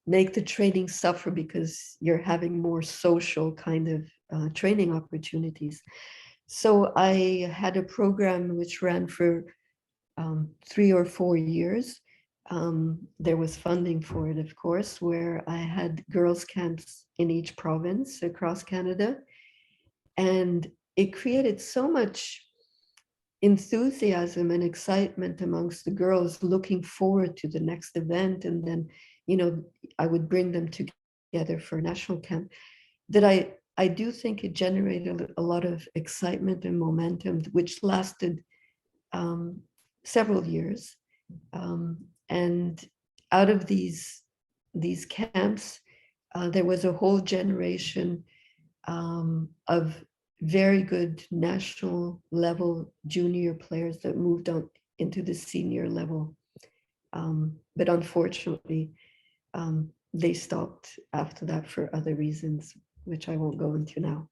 make the training suffer because you're having more social kind of training opportunities. So I had a program which ran for 3 or 4 years. There was funding for it, of course, where I had girls' camps in each province across Canada. And it created so much enthusiasm and excitement amongst the girls, looking forward to the next event. And then, I would bring them together for a national camp, that I do think it generated a lot of excitement and momentum, which lasted several years. And out of these camps, there was a whole generation of very good national level junior players that moved on into the senior level. But unfortunately, they stopped after that for other reasons, which I won't go into now.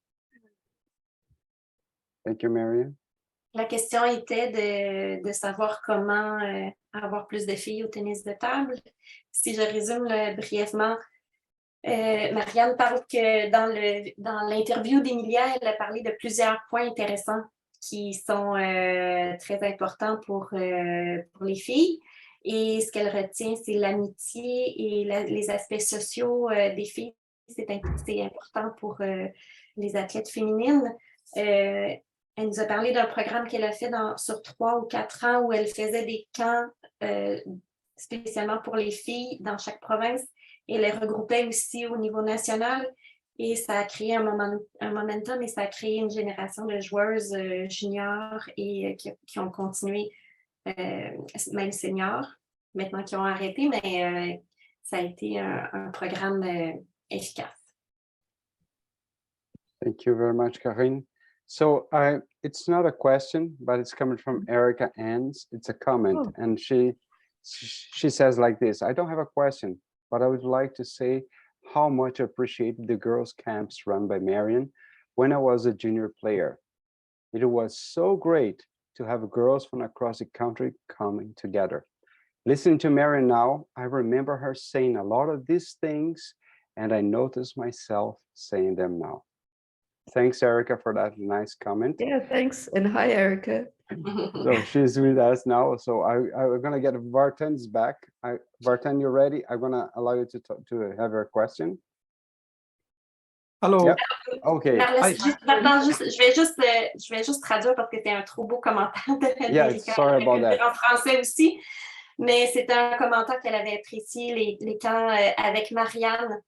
Thank you, Mariann.
La question était de savoir comment avoir plus de filles au tennis de table. Si je résume brièvement, Mariann parle que dans l'interview d'Émilia, elle a parlé de plusieurs points intéressants qui sont très importants pour les filles. Et ce qu'elle retient, c'est l'amitié et les aspects sociaux des filles. C'est important pour les athlètes féminines. Elle nous a parlé d'un programme qu'elle a fait sur 3 ou 4 ans où elle faisait des camps spécialement pour les filles dans chaque province et les regroupait aussi au niveau national. Et ça a créé un momentum et ça a créé une génération de joueuses juniors et qui ont continué, même seniors, maintenant qui ont arrêté, mais ça a été un programme efficace.
Thank you very much, Karine. So it's not a question, but it's coming from Erica Ans. It's a comment, and she says like this: I don't have a question, but I would like to say how much I appreciate the girls' camps run by Mariann when I was a junior player. It was so great to have girls from across the country coming together. Listening to Mariann now, I remember her saying a lot of these things, and I notice myself saying them now. Thanks, Erica, for that nice comment.
Yeah, thanks. And hi, Erica.
So she's with us now. So I'm going to get Vartan's back. Vartan, you're ready? I'm going to allow you to have your question.
Hello.
Yep. OK.
Je vais juste traduire parce que c'est un trop beau commentaire de
Yeah, sorry about that.
En français aussi. Mais c'était un commentaire qu'elle avait apprécié, les camps avec Mariann,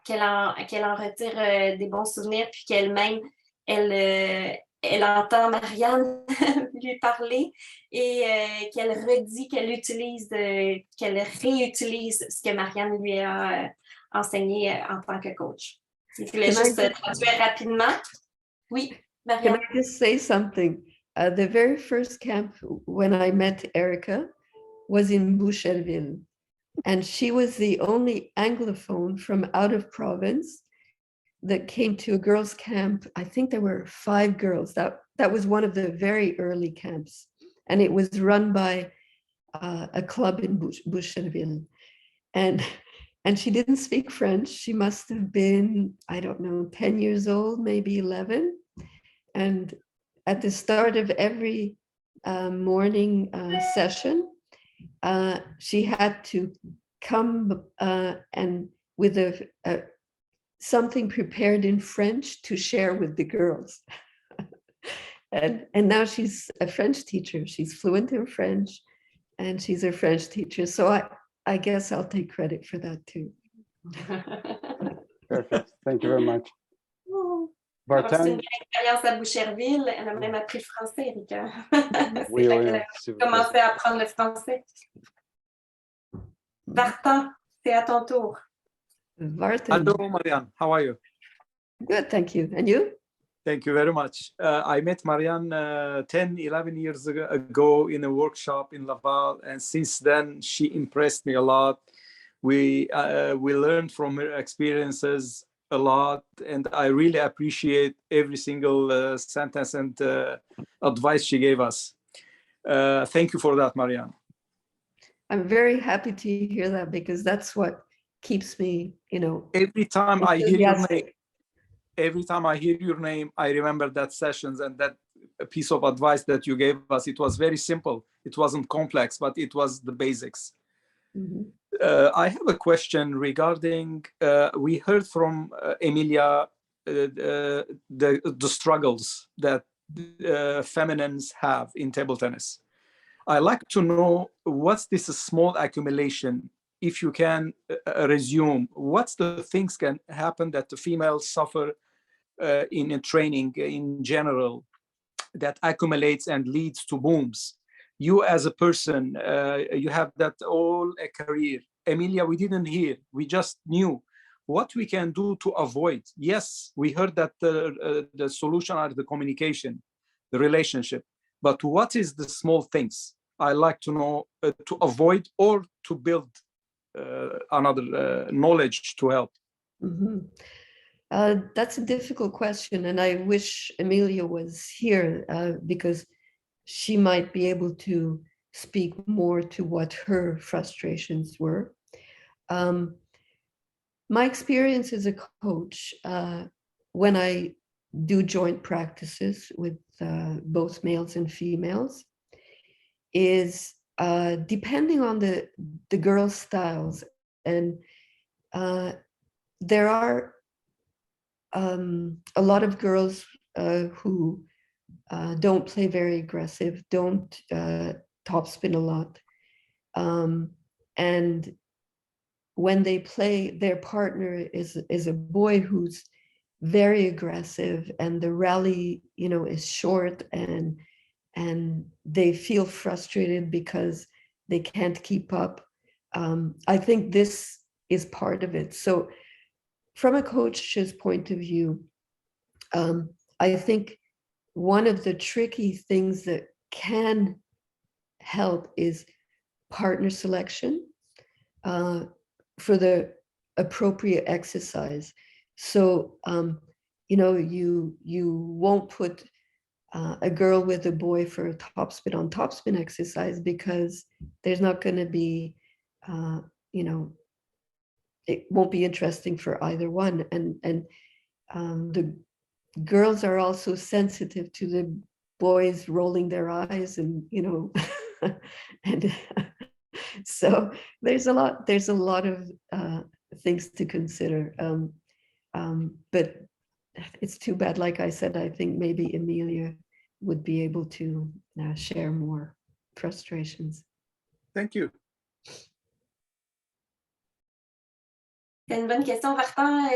qu'elle en retire des bons souvenirs, puis qu'elle-même, elle entend Mariann lui parler et qu'elle redit, qu'elle réutilise ce que Mariann lui a enseigné en tant que coach. Je voulais juste traduire rapidement. Oui, Mariann.
Can I just say something? The very first camp when I met Erica was in Boucherville. And she was the only Anglophone from out of province that came to a girls' camp. I think there were 5 girls. That was one of the very early camps. And it was run by a club in Boucherville. And she didn't speak French. She must have been, I don't know, 10 years old, maybe 11. And at the start of every morning session, she had to come and with something prepared in French to share with the girls. and now she's a French teacher. She's fluent in French and she's a French teacher. So I guess I'll take credit for that too.
Perfect. Thank you very much.
C'est une belle expérience à Boucherville. Elle a même appris le français, Erika.
Oui,
c'est là qu'elle a commencé à apprendre le français. Vartan, c'est à ton tour.
Vartan.
Hello, Mariann. How are you?
Good, thank you. And you?
Thank you very much. I met Mariann 10, 11 years ago in a workshop in Laval, and since then she impressed me a lot. We learned from her experiences a lot, and I really appreciate every single sentence and advice she gave us. Thank you for that, Mariann.
I'm very happy to hear that because that's what keeps me,
every time I hear your name, I remember that sessions and that piece of advice that you gave us. It was very simple. It wasn't complex, but it was the basics.
Mm-hmm.
I have a question regarding, we heard from Émilia the struggles that feminines have in table tennis. I like to know what's this small accumulation, if you can resume, what's the things can happen that the females suffer in training in general that accumulates and leads to booms. You as a person, you have that all a career. Emilia, we didn't hear, we just knew what we can do to avoid. Yes, we heard that the solution are the communication, the relationship, but what is the small things? I like to know to avoid or to build another knowledge to help.
Mm-hmm. That's a difficult question, and I wish Emilia was here because she might be able to speak more to what her frustrations were. My experience as a coach, when I do joint practices with both males and females, is depending on the girls' styles, and there are a lot of girls who don't play very aggressive, don't topspin a lot, and when they play, their partner is a boy who's very aggressive, and the rally, is short, and they feel frustrated because they can't keep up. I think this is part of it. So from a coach's point of view, I think one of the tricky things that can help is partner selection for the appropriate exercise. So, you won't put a girl with a boy for a topspin on topspin exercise because there's not going to be, it won't be interesting for either one. And the girls are also sensitive to the boys rolling their eyes and, and so there's a lot of things to consider. But it's too bad. Like I said, I think maybe Emilia would be able to share more frustrations.
Thank you.
C'est une bonne question, Vartan.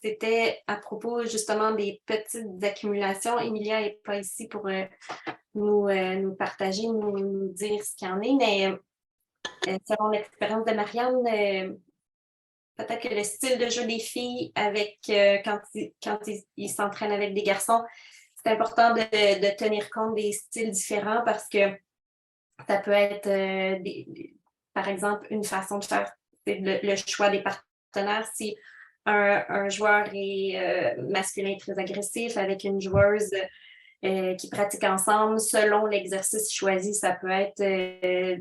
C'était à propos justement des petites accumulations. Emilia n'est pas ici pour nous partager, nous dire ce qu'il y en est, mais selon l'expérience de Mariann, peut-être que le style de jeu des filles avec quand ils s'entraînent avec des garçons, c'est important de tenir compte des styles différents parce que ça peut être, par exemple, une façon de faire le choix des partenaires. Si un joueur est masculin très agressif avec une joueuse qui pratique ensemble, selon l'exercice choisi, ça peut être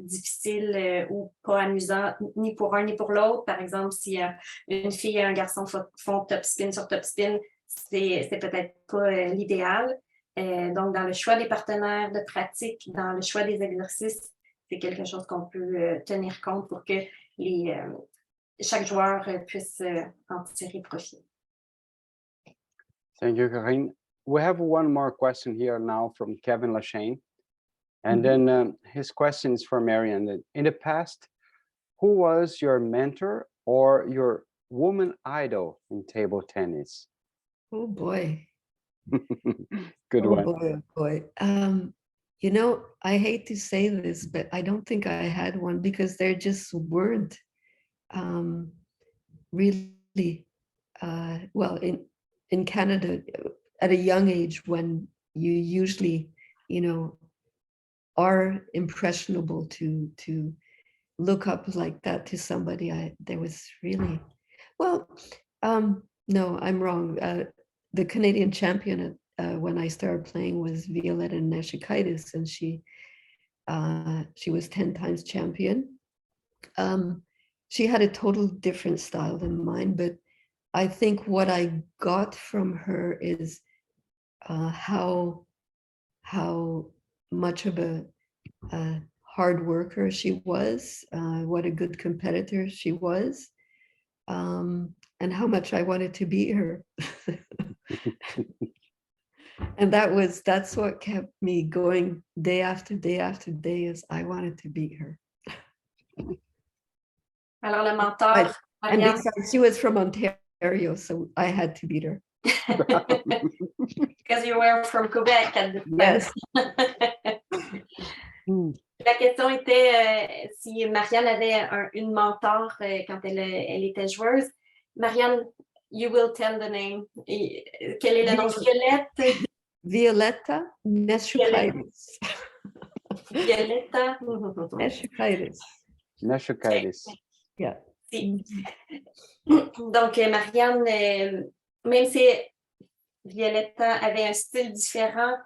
difficile ou pas amusant, ni pour un ni pour l'autre. Par exemple, si une fille et un garçon font top spin sur top spin, c'est peut-être pas l'idéal. Donc, dans le choix des partenaires de pratique, dans le choix des exercices, c'est quelque chose qu'on peut tenir compte pour que chaque joueur puisse en tirer profit.
Thank you, Karine. We have one more question here now from Kevin Lachane. And then his question is for Mariann. In the past, who was your mentor or your woman idol in table tennis?
Oh boy.
Good one.
Oh boy. I hate to say this, but I don't think I had one because there just weren't really well in Canada at a young age when you usually are impressionable to look up like that to somebody. There was really no, I'm wrong. The Canadian champion when I started playing was Violetta Neshikaitis, and she was 10 times champion. She had a total different style than mine, but I think what I got from her is how much of a hard worker she was, what a good competitor she was, and how much I wanted to beat her. And that's what kept me going day after day after day, is I wanted to beat her.
Alors, le mentor,
and besides, she was from Ontario, so I had to beat her.
Because you were from Quebec at the time.
Yes.
La question était si Mariann avait une mentor quand elle était joueuse. Mariann, you will tell the name. Quel est le nom? Violette?
Violetta Neshukaitis.
Violetta.
Neshukaitis.
Neshukaitis.
Yeah.
Si. Donc, Mariann, même si Violetta avait un style différent,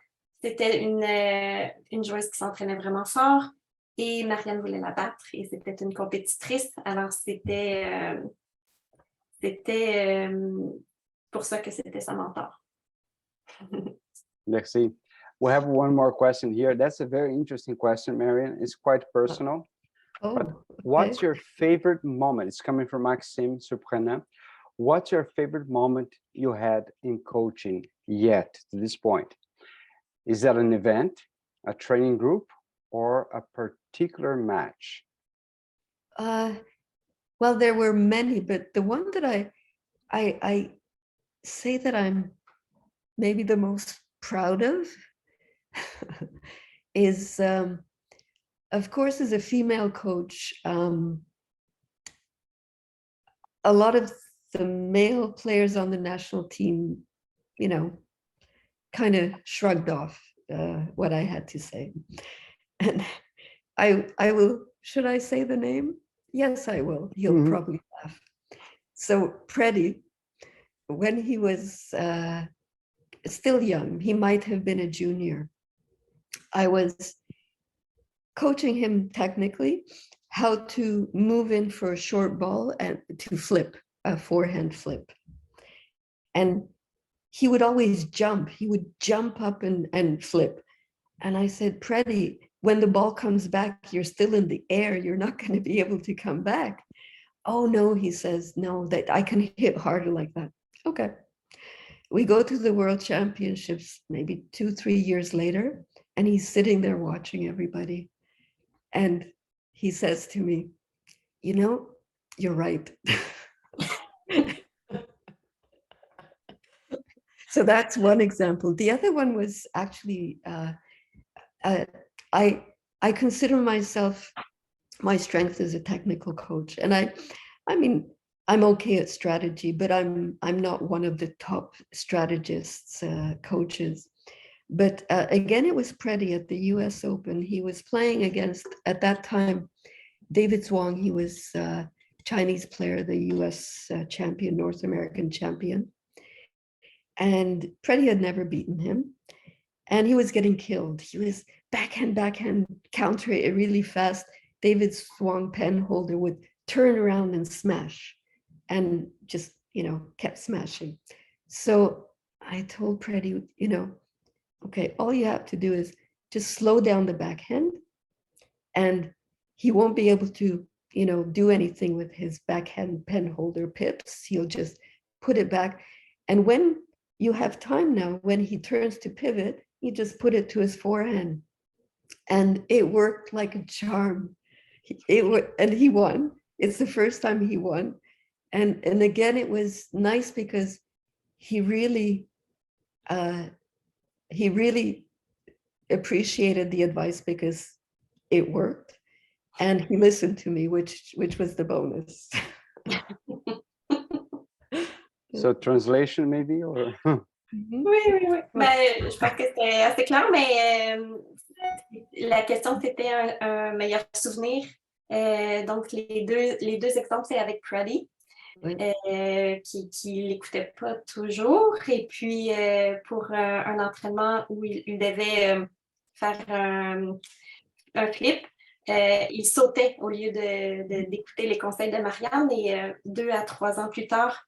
c'était une joueuse qui s'entraînait vraiment fort et Mariann voulait la battre et c'était une compétitrice. Alors, c'était pour ça que c'était sa mentor.
Merci. We have one more question here. That's a very interesting question, Mariann. It's quite personal.
Oh,
But
okay.
what's your favorite moment? It's coming from Maxime Surprenant. What's your favorite moment you had in coaching yet to this point? Is that an event, a training group, or a particular match?
Well, there were many, but the one that I say that I'm maybe the most proud of is, of course, as a female coach, a lot of the male players on the national team, you know, kind of shrugged off what I had to say. And I will, should I say the name? Yes, I will. He'll probably laugh. So Preddy, when he was still young, he might have been a junior, I was coaching him technically how to move in for a short ball and to flip, a forehand flip. And he would always jump. He would jump up and flip. And I said, Preddy, when the ball comes back, you're still in the air. You're not going to be able to come back. Oh, no, he says, no, that I can hit harder like that. Okay. We go to the World Championships maybe 2-3 years later, and he's sitting there watching everybody. And he says to me, you know, you're right. So that's one example. The other one was actually, I consider myself, my strength as a technical coach. And I mean, I'm okay at strategy, but I'm not one of the top strategists, coaches. But again, it was Preddy at the US Open. He was playing against, at that time, David Zwang. He was a Chinese player, the US champion, North American champion. And Preddy had never beaten him. And he was getting killed. He was backhand, counter it really fast. David Zwang pen holder would turn around and smash and just, you know, kept smashing. So I told Preddy, you know, okay, all you have to do is just slow down the backhand and he won't be able to, you know, do anything with his backhand pen holder pips. He'll just put it back. And when you have time now, when he turns to pivot, he just put it to his forehand. And it worked like a charm. And he won. It's the first time he won. And again, it was nice because he really appreciated the advice because it worked. And he listened to me, which was the bonus.
So translation maybe, or?
Oui. Ben, je pense que c'était assez clair, mais la question, c'était un meilleur souvenir. Donc, les deux exemples, c'est avec Preddy,
Oui.
qui l'écoutait pas toujours. Et puis, pour un entraînement où il devait faire un flip, il sautait au lieu d'écouter les conseils de Mariann. Et 2 à 3 ans plus tard,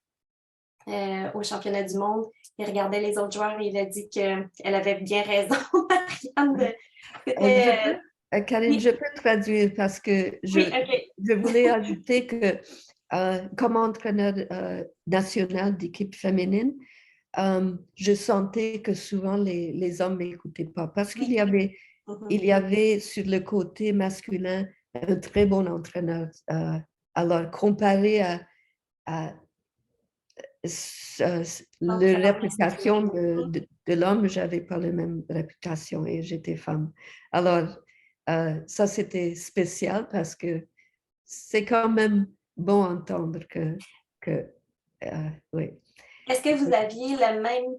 au championnat du monde, il regardait les autres joueurs et il a dit qu'elle avait bien raison, Mariann.
Karine, je peux traduire parce que je voulais ajouter que comme entraîneur national d'équipe féminine, je sentais que souvent les hommes ne m'écoutaient pas parce qu'il y avait sur le côté masculin un très bon entraîneur. Alors, comparé à la réputation de l'homme, j'avais pas la même réputation et j'étais femme. Alors, ça, c'était spécial parce que c'est quand même bon à entendre que oui.
Est-ce que vous aviez le même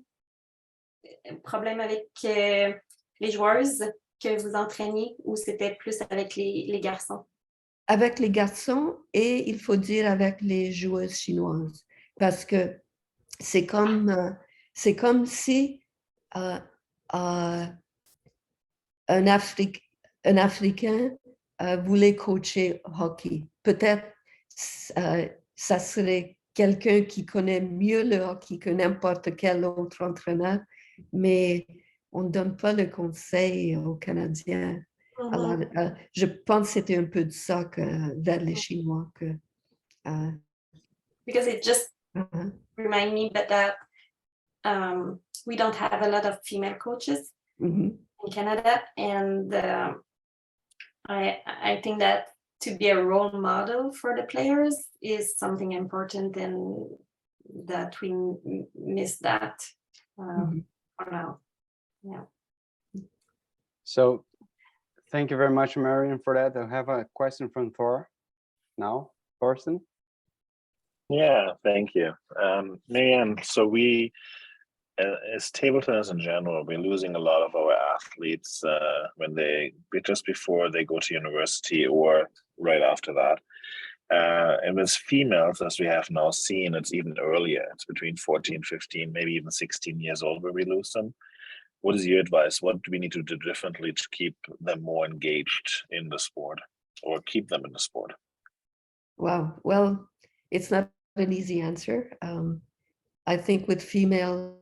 problème avec les joueuses que vous entraîniez ou c'était plus avec les garçons?
Avec les garçons et il faut dire avec les joueuses chinoises parce que c'est comme si un Africain voulait coacher hockey. Peut-être ça serait quelqu'un qui connaît mieux le hockey que n'importe quel autre entraîneur, mais on ne donne pas le conseil aux Canadiens. Alors, je pense que c'était un peu de ça vers les Chinois.
Because it just remind me that we don't have a lot of female coaches in Canada, and I think that to be a role model for the players is something important, and that we miss that for now. Yeah.
So thank you very much, Mariann, for that. I have a question from Thor now. Thorsten?
Yeah, thank you. Mariann, so we, as table tennis in general, we're losing a lot of our athletes when just before they go to university or right after that. And with females, as we have now seen, it's even earlier. It's between 14, 15, maybe even 16 years old where we lose them. What is your advice? What do we need to do differently to keep them more engaged in the sport or keep them in the sport?
Wow. Well, it's not an easy answer. I think with females,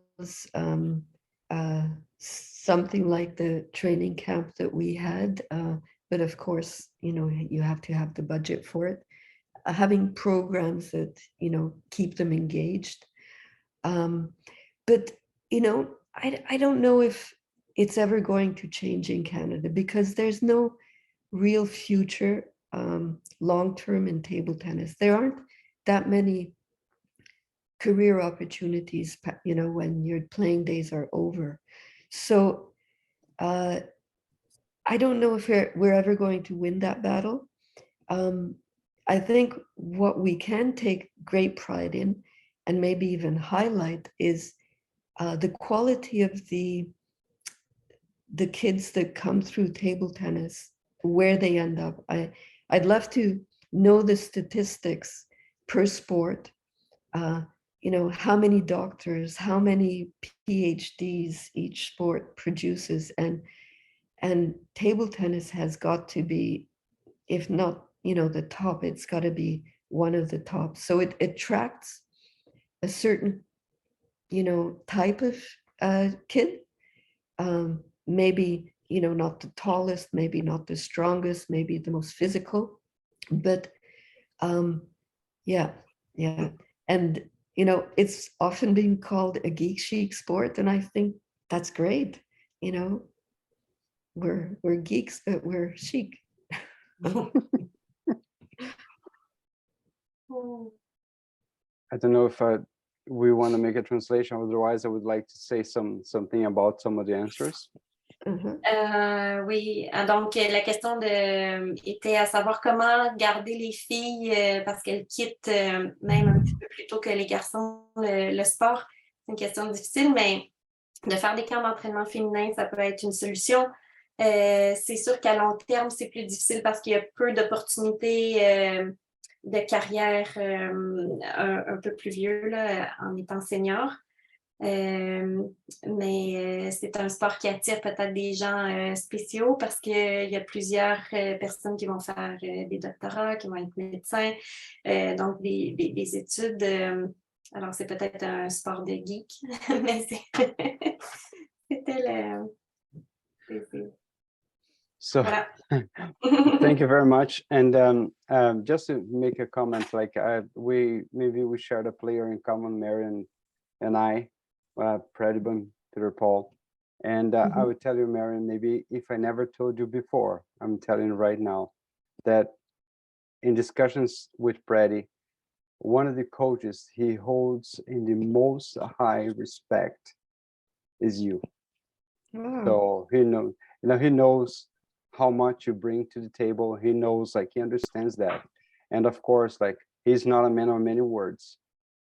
something like the training camp that we had, but of course, you have to have the budget for it. Having programs that, keep them engaged. But, I don't know if it's ever going to change in Canada because there's no real future long-term in table tennis. There aren't that many career opportunities, when your playing days are over. So I don't know if we're ever going to win that battle. I think what we can take great pride in and maybe even highlight is the quality of the kids that come through table tennis, where they end up. I'd love to know the statistics per sport, how many doctors, how many PhDs each sport produces, and table tennis has got to be, if not, the top, it's got to be one of the top. So it attracts a certain, type of kid, maybe, not the tallest, maybe not the strongest, maybe the most physical, but yeah. And, it's often been called a geek chic sport. And I think that's great. We're geeks, but we're chic.
I don't know if we want to make a translation. Otherwise, I would like to say something about some of the answers.
Oui, donc la question était à savoir comment garder les filles parce qu'elles quittent même un petit peu plus tôt que les garçons le sport. C'est une question difficile, mais de faire des camps d'entraînement féminin, ça peut être une solution. C'est sûr qu'à long terme, c'est plus difficile parce qu'il y a peu d'opportunités de carrière un peu plus vieux là, en étant senior. Mais c'est un sport qui attire peut-être des gens spéciaux parce qu'il y a plusieurs personnes qui vont faire des doctorats, qui vont être médecins, donc des études. Alors, c'est peut-être un sport de geek, mais c'était le...
So
voilà.
thank you very much. And just to make a comment, like we shared a player in common, Mariann and I, Predibum to Paul. And I would tell you, Mariann, maybe if I never told you before, I'm telling you right now that in discussions with Predi, one of the coaches he holds in the most high respect is you. So he knows how much you bring to the table. He knows, like, he understands that. And of course, like, he's not a man of many words,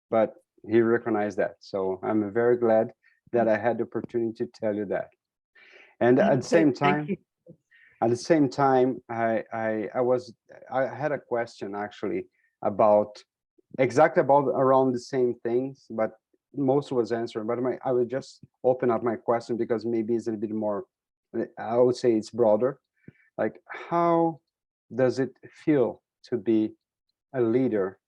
but he recognized that. So I'm very glad that I had the opportunity to tell you that. And at the same time, I had a question actually about around the same things, but most was answered. But I would just open up my question because maybe it's a bit more, I would say it's broader. Like, how does it feel to be a leader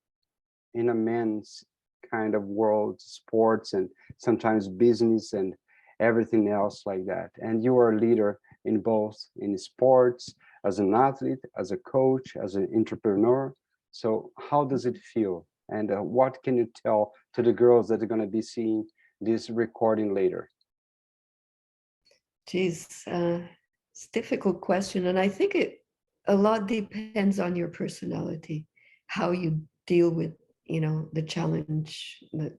in a man's kind of world, sports and sometimes business and everything else like that? And you are a leader in both, in sports, as an athlete, as a coach, as an entrepreneur. So how does it feel? And what can you tell to the girls that are going to be seeing this recording later?
Geez, it's a difficult question. And I think a lot depends on your personality, how you deal with, the challenge that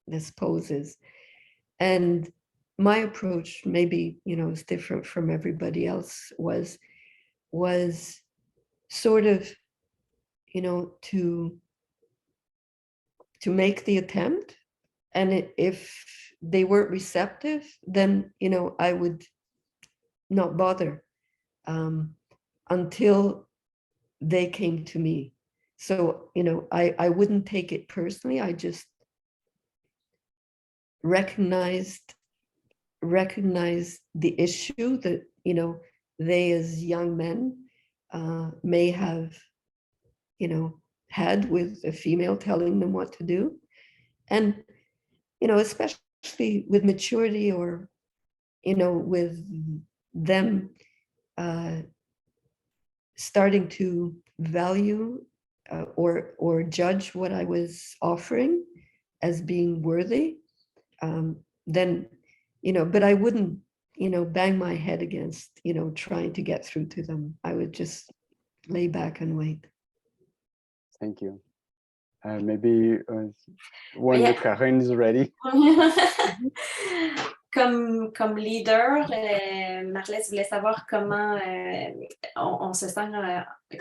this poses. And my approach, maybe, is different from everybody else, was sort of, to make the attempt. And if they weren't receptive, then, I would not bother until they came to me. So, I wouldn't take it personally. I just recognized the issue that, they as young men may have, had with a female telling them what to do. And, especially with maturity or, with them starting to value or judge what I was offering as being worthy, then, but I wouldn't, bang my head against, trying to get through to them. I would just lay back and wait.
Thank you. Maybe when the Karen is ready.
Comme leader, Marlette voulait savoir comment on se sent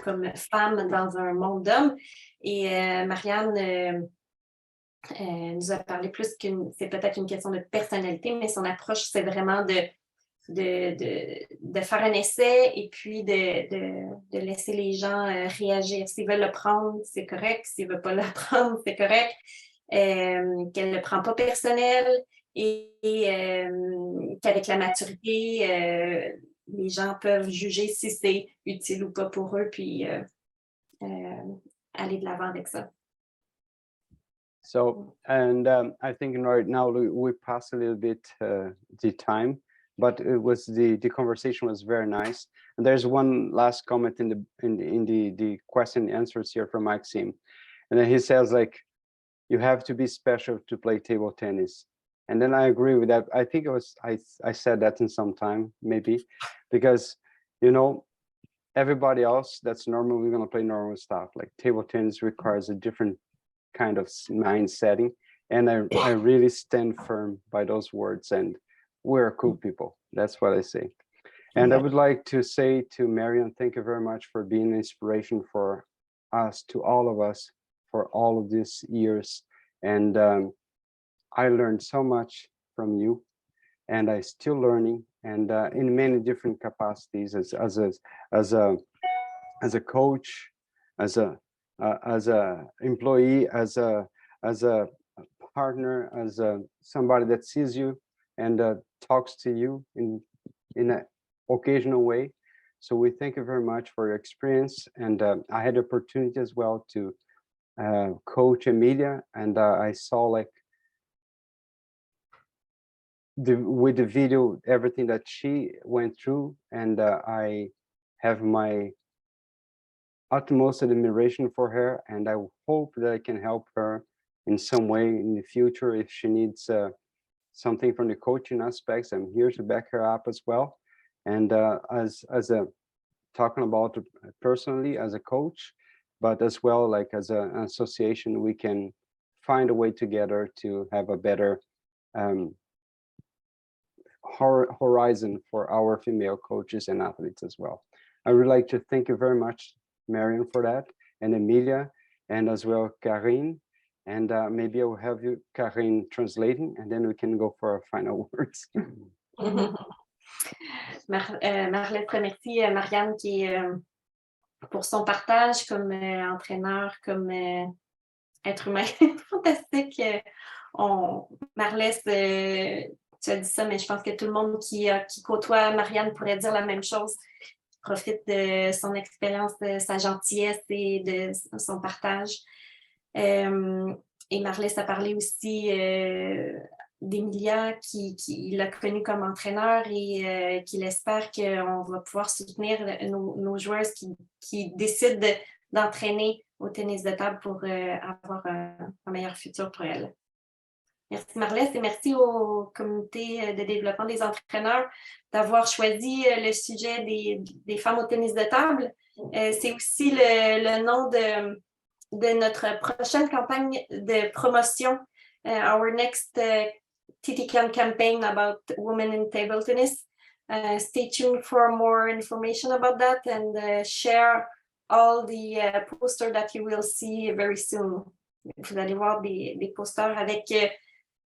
comme femme dans un monde d'hommes. Et Mariann nous a parlé plus c'est peut-être une question de personnalité, mais son approche, c'est vraiment de faire un essai et puis de laisser les gens réagir. S'ils veulent le prendre, c'est correct. S'ils ne veulent pas le prendre, c'est correct. Qu'elle ne le prend pas personnel et qu'avec la maturité, les gens peuvent juger si c'est utile ou pas pour eux, puis aller de l'avant avec ça.
So, and I think right now we passed a little bit the time, but it was the conversation was very nice. And there's one last comment in the question and answers here from Maxime, and then he says, like, you have to be special to play table tennis. And then I agree with that. I think it was I said that in some time maybe, because everybody else that's normal, we're gonna play normal stuff. Like table tennis requires a different kind of mind setting, and I really stand firm by those words, and we're cool people. That's what I say. And I would like to say to Mariann, thank you very much for being an inspiration for us, to all of us, for all of these years. And I learned so much from you, and I still learning, and in many different capacities as a coach, as a employee, as a partner, as somebody that sees you and talks to you in an occasional way. So we thank you very much for your experience. And I had the opportunity as well to coach Émilia, and I saw like with the video everything that she went through, and I have my utmost admiration for her, and I hope that I can help her in some way in the future. If she needs something from the coaching aspects, I'm here to back her up as well. And as a talking about personally as a coach, but as well like as an association, we can find a way together to have a better horizon for our female coaches and athletes as well. I would like to thank you very much, Mariann, for that, and Emilia, and as well Karine. And maybe I will have you, Karine, translating, and then we can go for our final words.
Marlette remercie Mariann pour son partage comme entraîneur, comme être humain. Fantastique. Marlette, tu as dit ça, mais je pense que tout le monde qui côtoie Mariann pourrait dire la même chose. Profite de son expérience, de sa gentillesse et de son partage. Et Marlette a parlé aussi d'Émilia qui l'a connue comme entraîneur et qu'il espère qu'on va pouvoir soutenir nos joueuses qui décident d'entraîner au tennis de table pour avoir un meilleur futur pour elles. Merci Marlette et merci au comité de développement des entraîneurs d'avoir choisi le sujet des femmes au tennis de table. C'est aussi le nom de notre prochaine campagne de promotion, our next TTCAN campaign about women in table tennis. Stay tuned for more information about that and share all the posters that you will see very soon. Vous allez voir des posters avec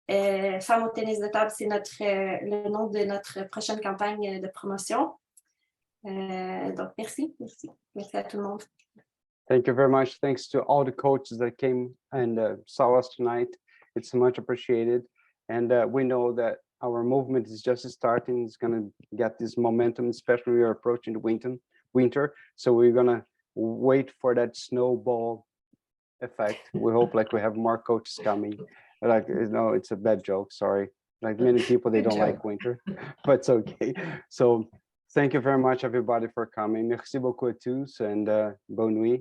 Femmes au tennis de table, c'est le nom de notre prochaine campagne de promotion. Donc, merci à tout le monde.
Thank you very much. Thanks to all the coaches that came and saw us tonight. It's much appreciated. And we know that our movement is just starting. It's going to get this momentum, especially we are approaching the winter. So we're going to wait for that snowball effect. We hope like we have more coaches coming. Like, no, it's a bad joke. Sorry. Like many people, they don't like winter, but it's okay. So thank you very much, everybody, for coming. Merci beaucoup à tous and bonne nuit.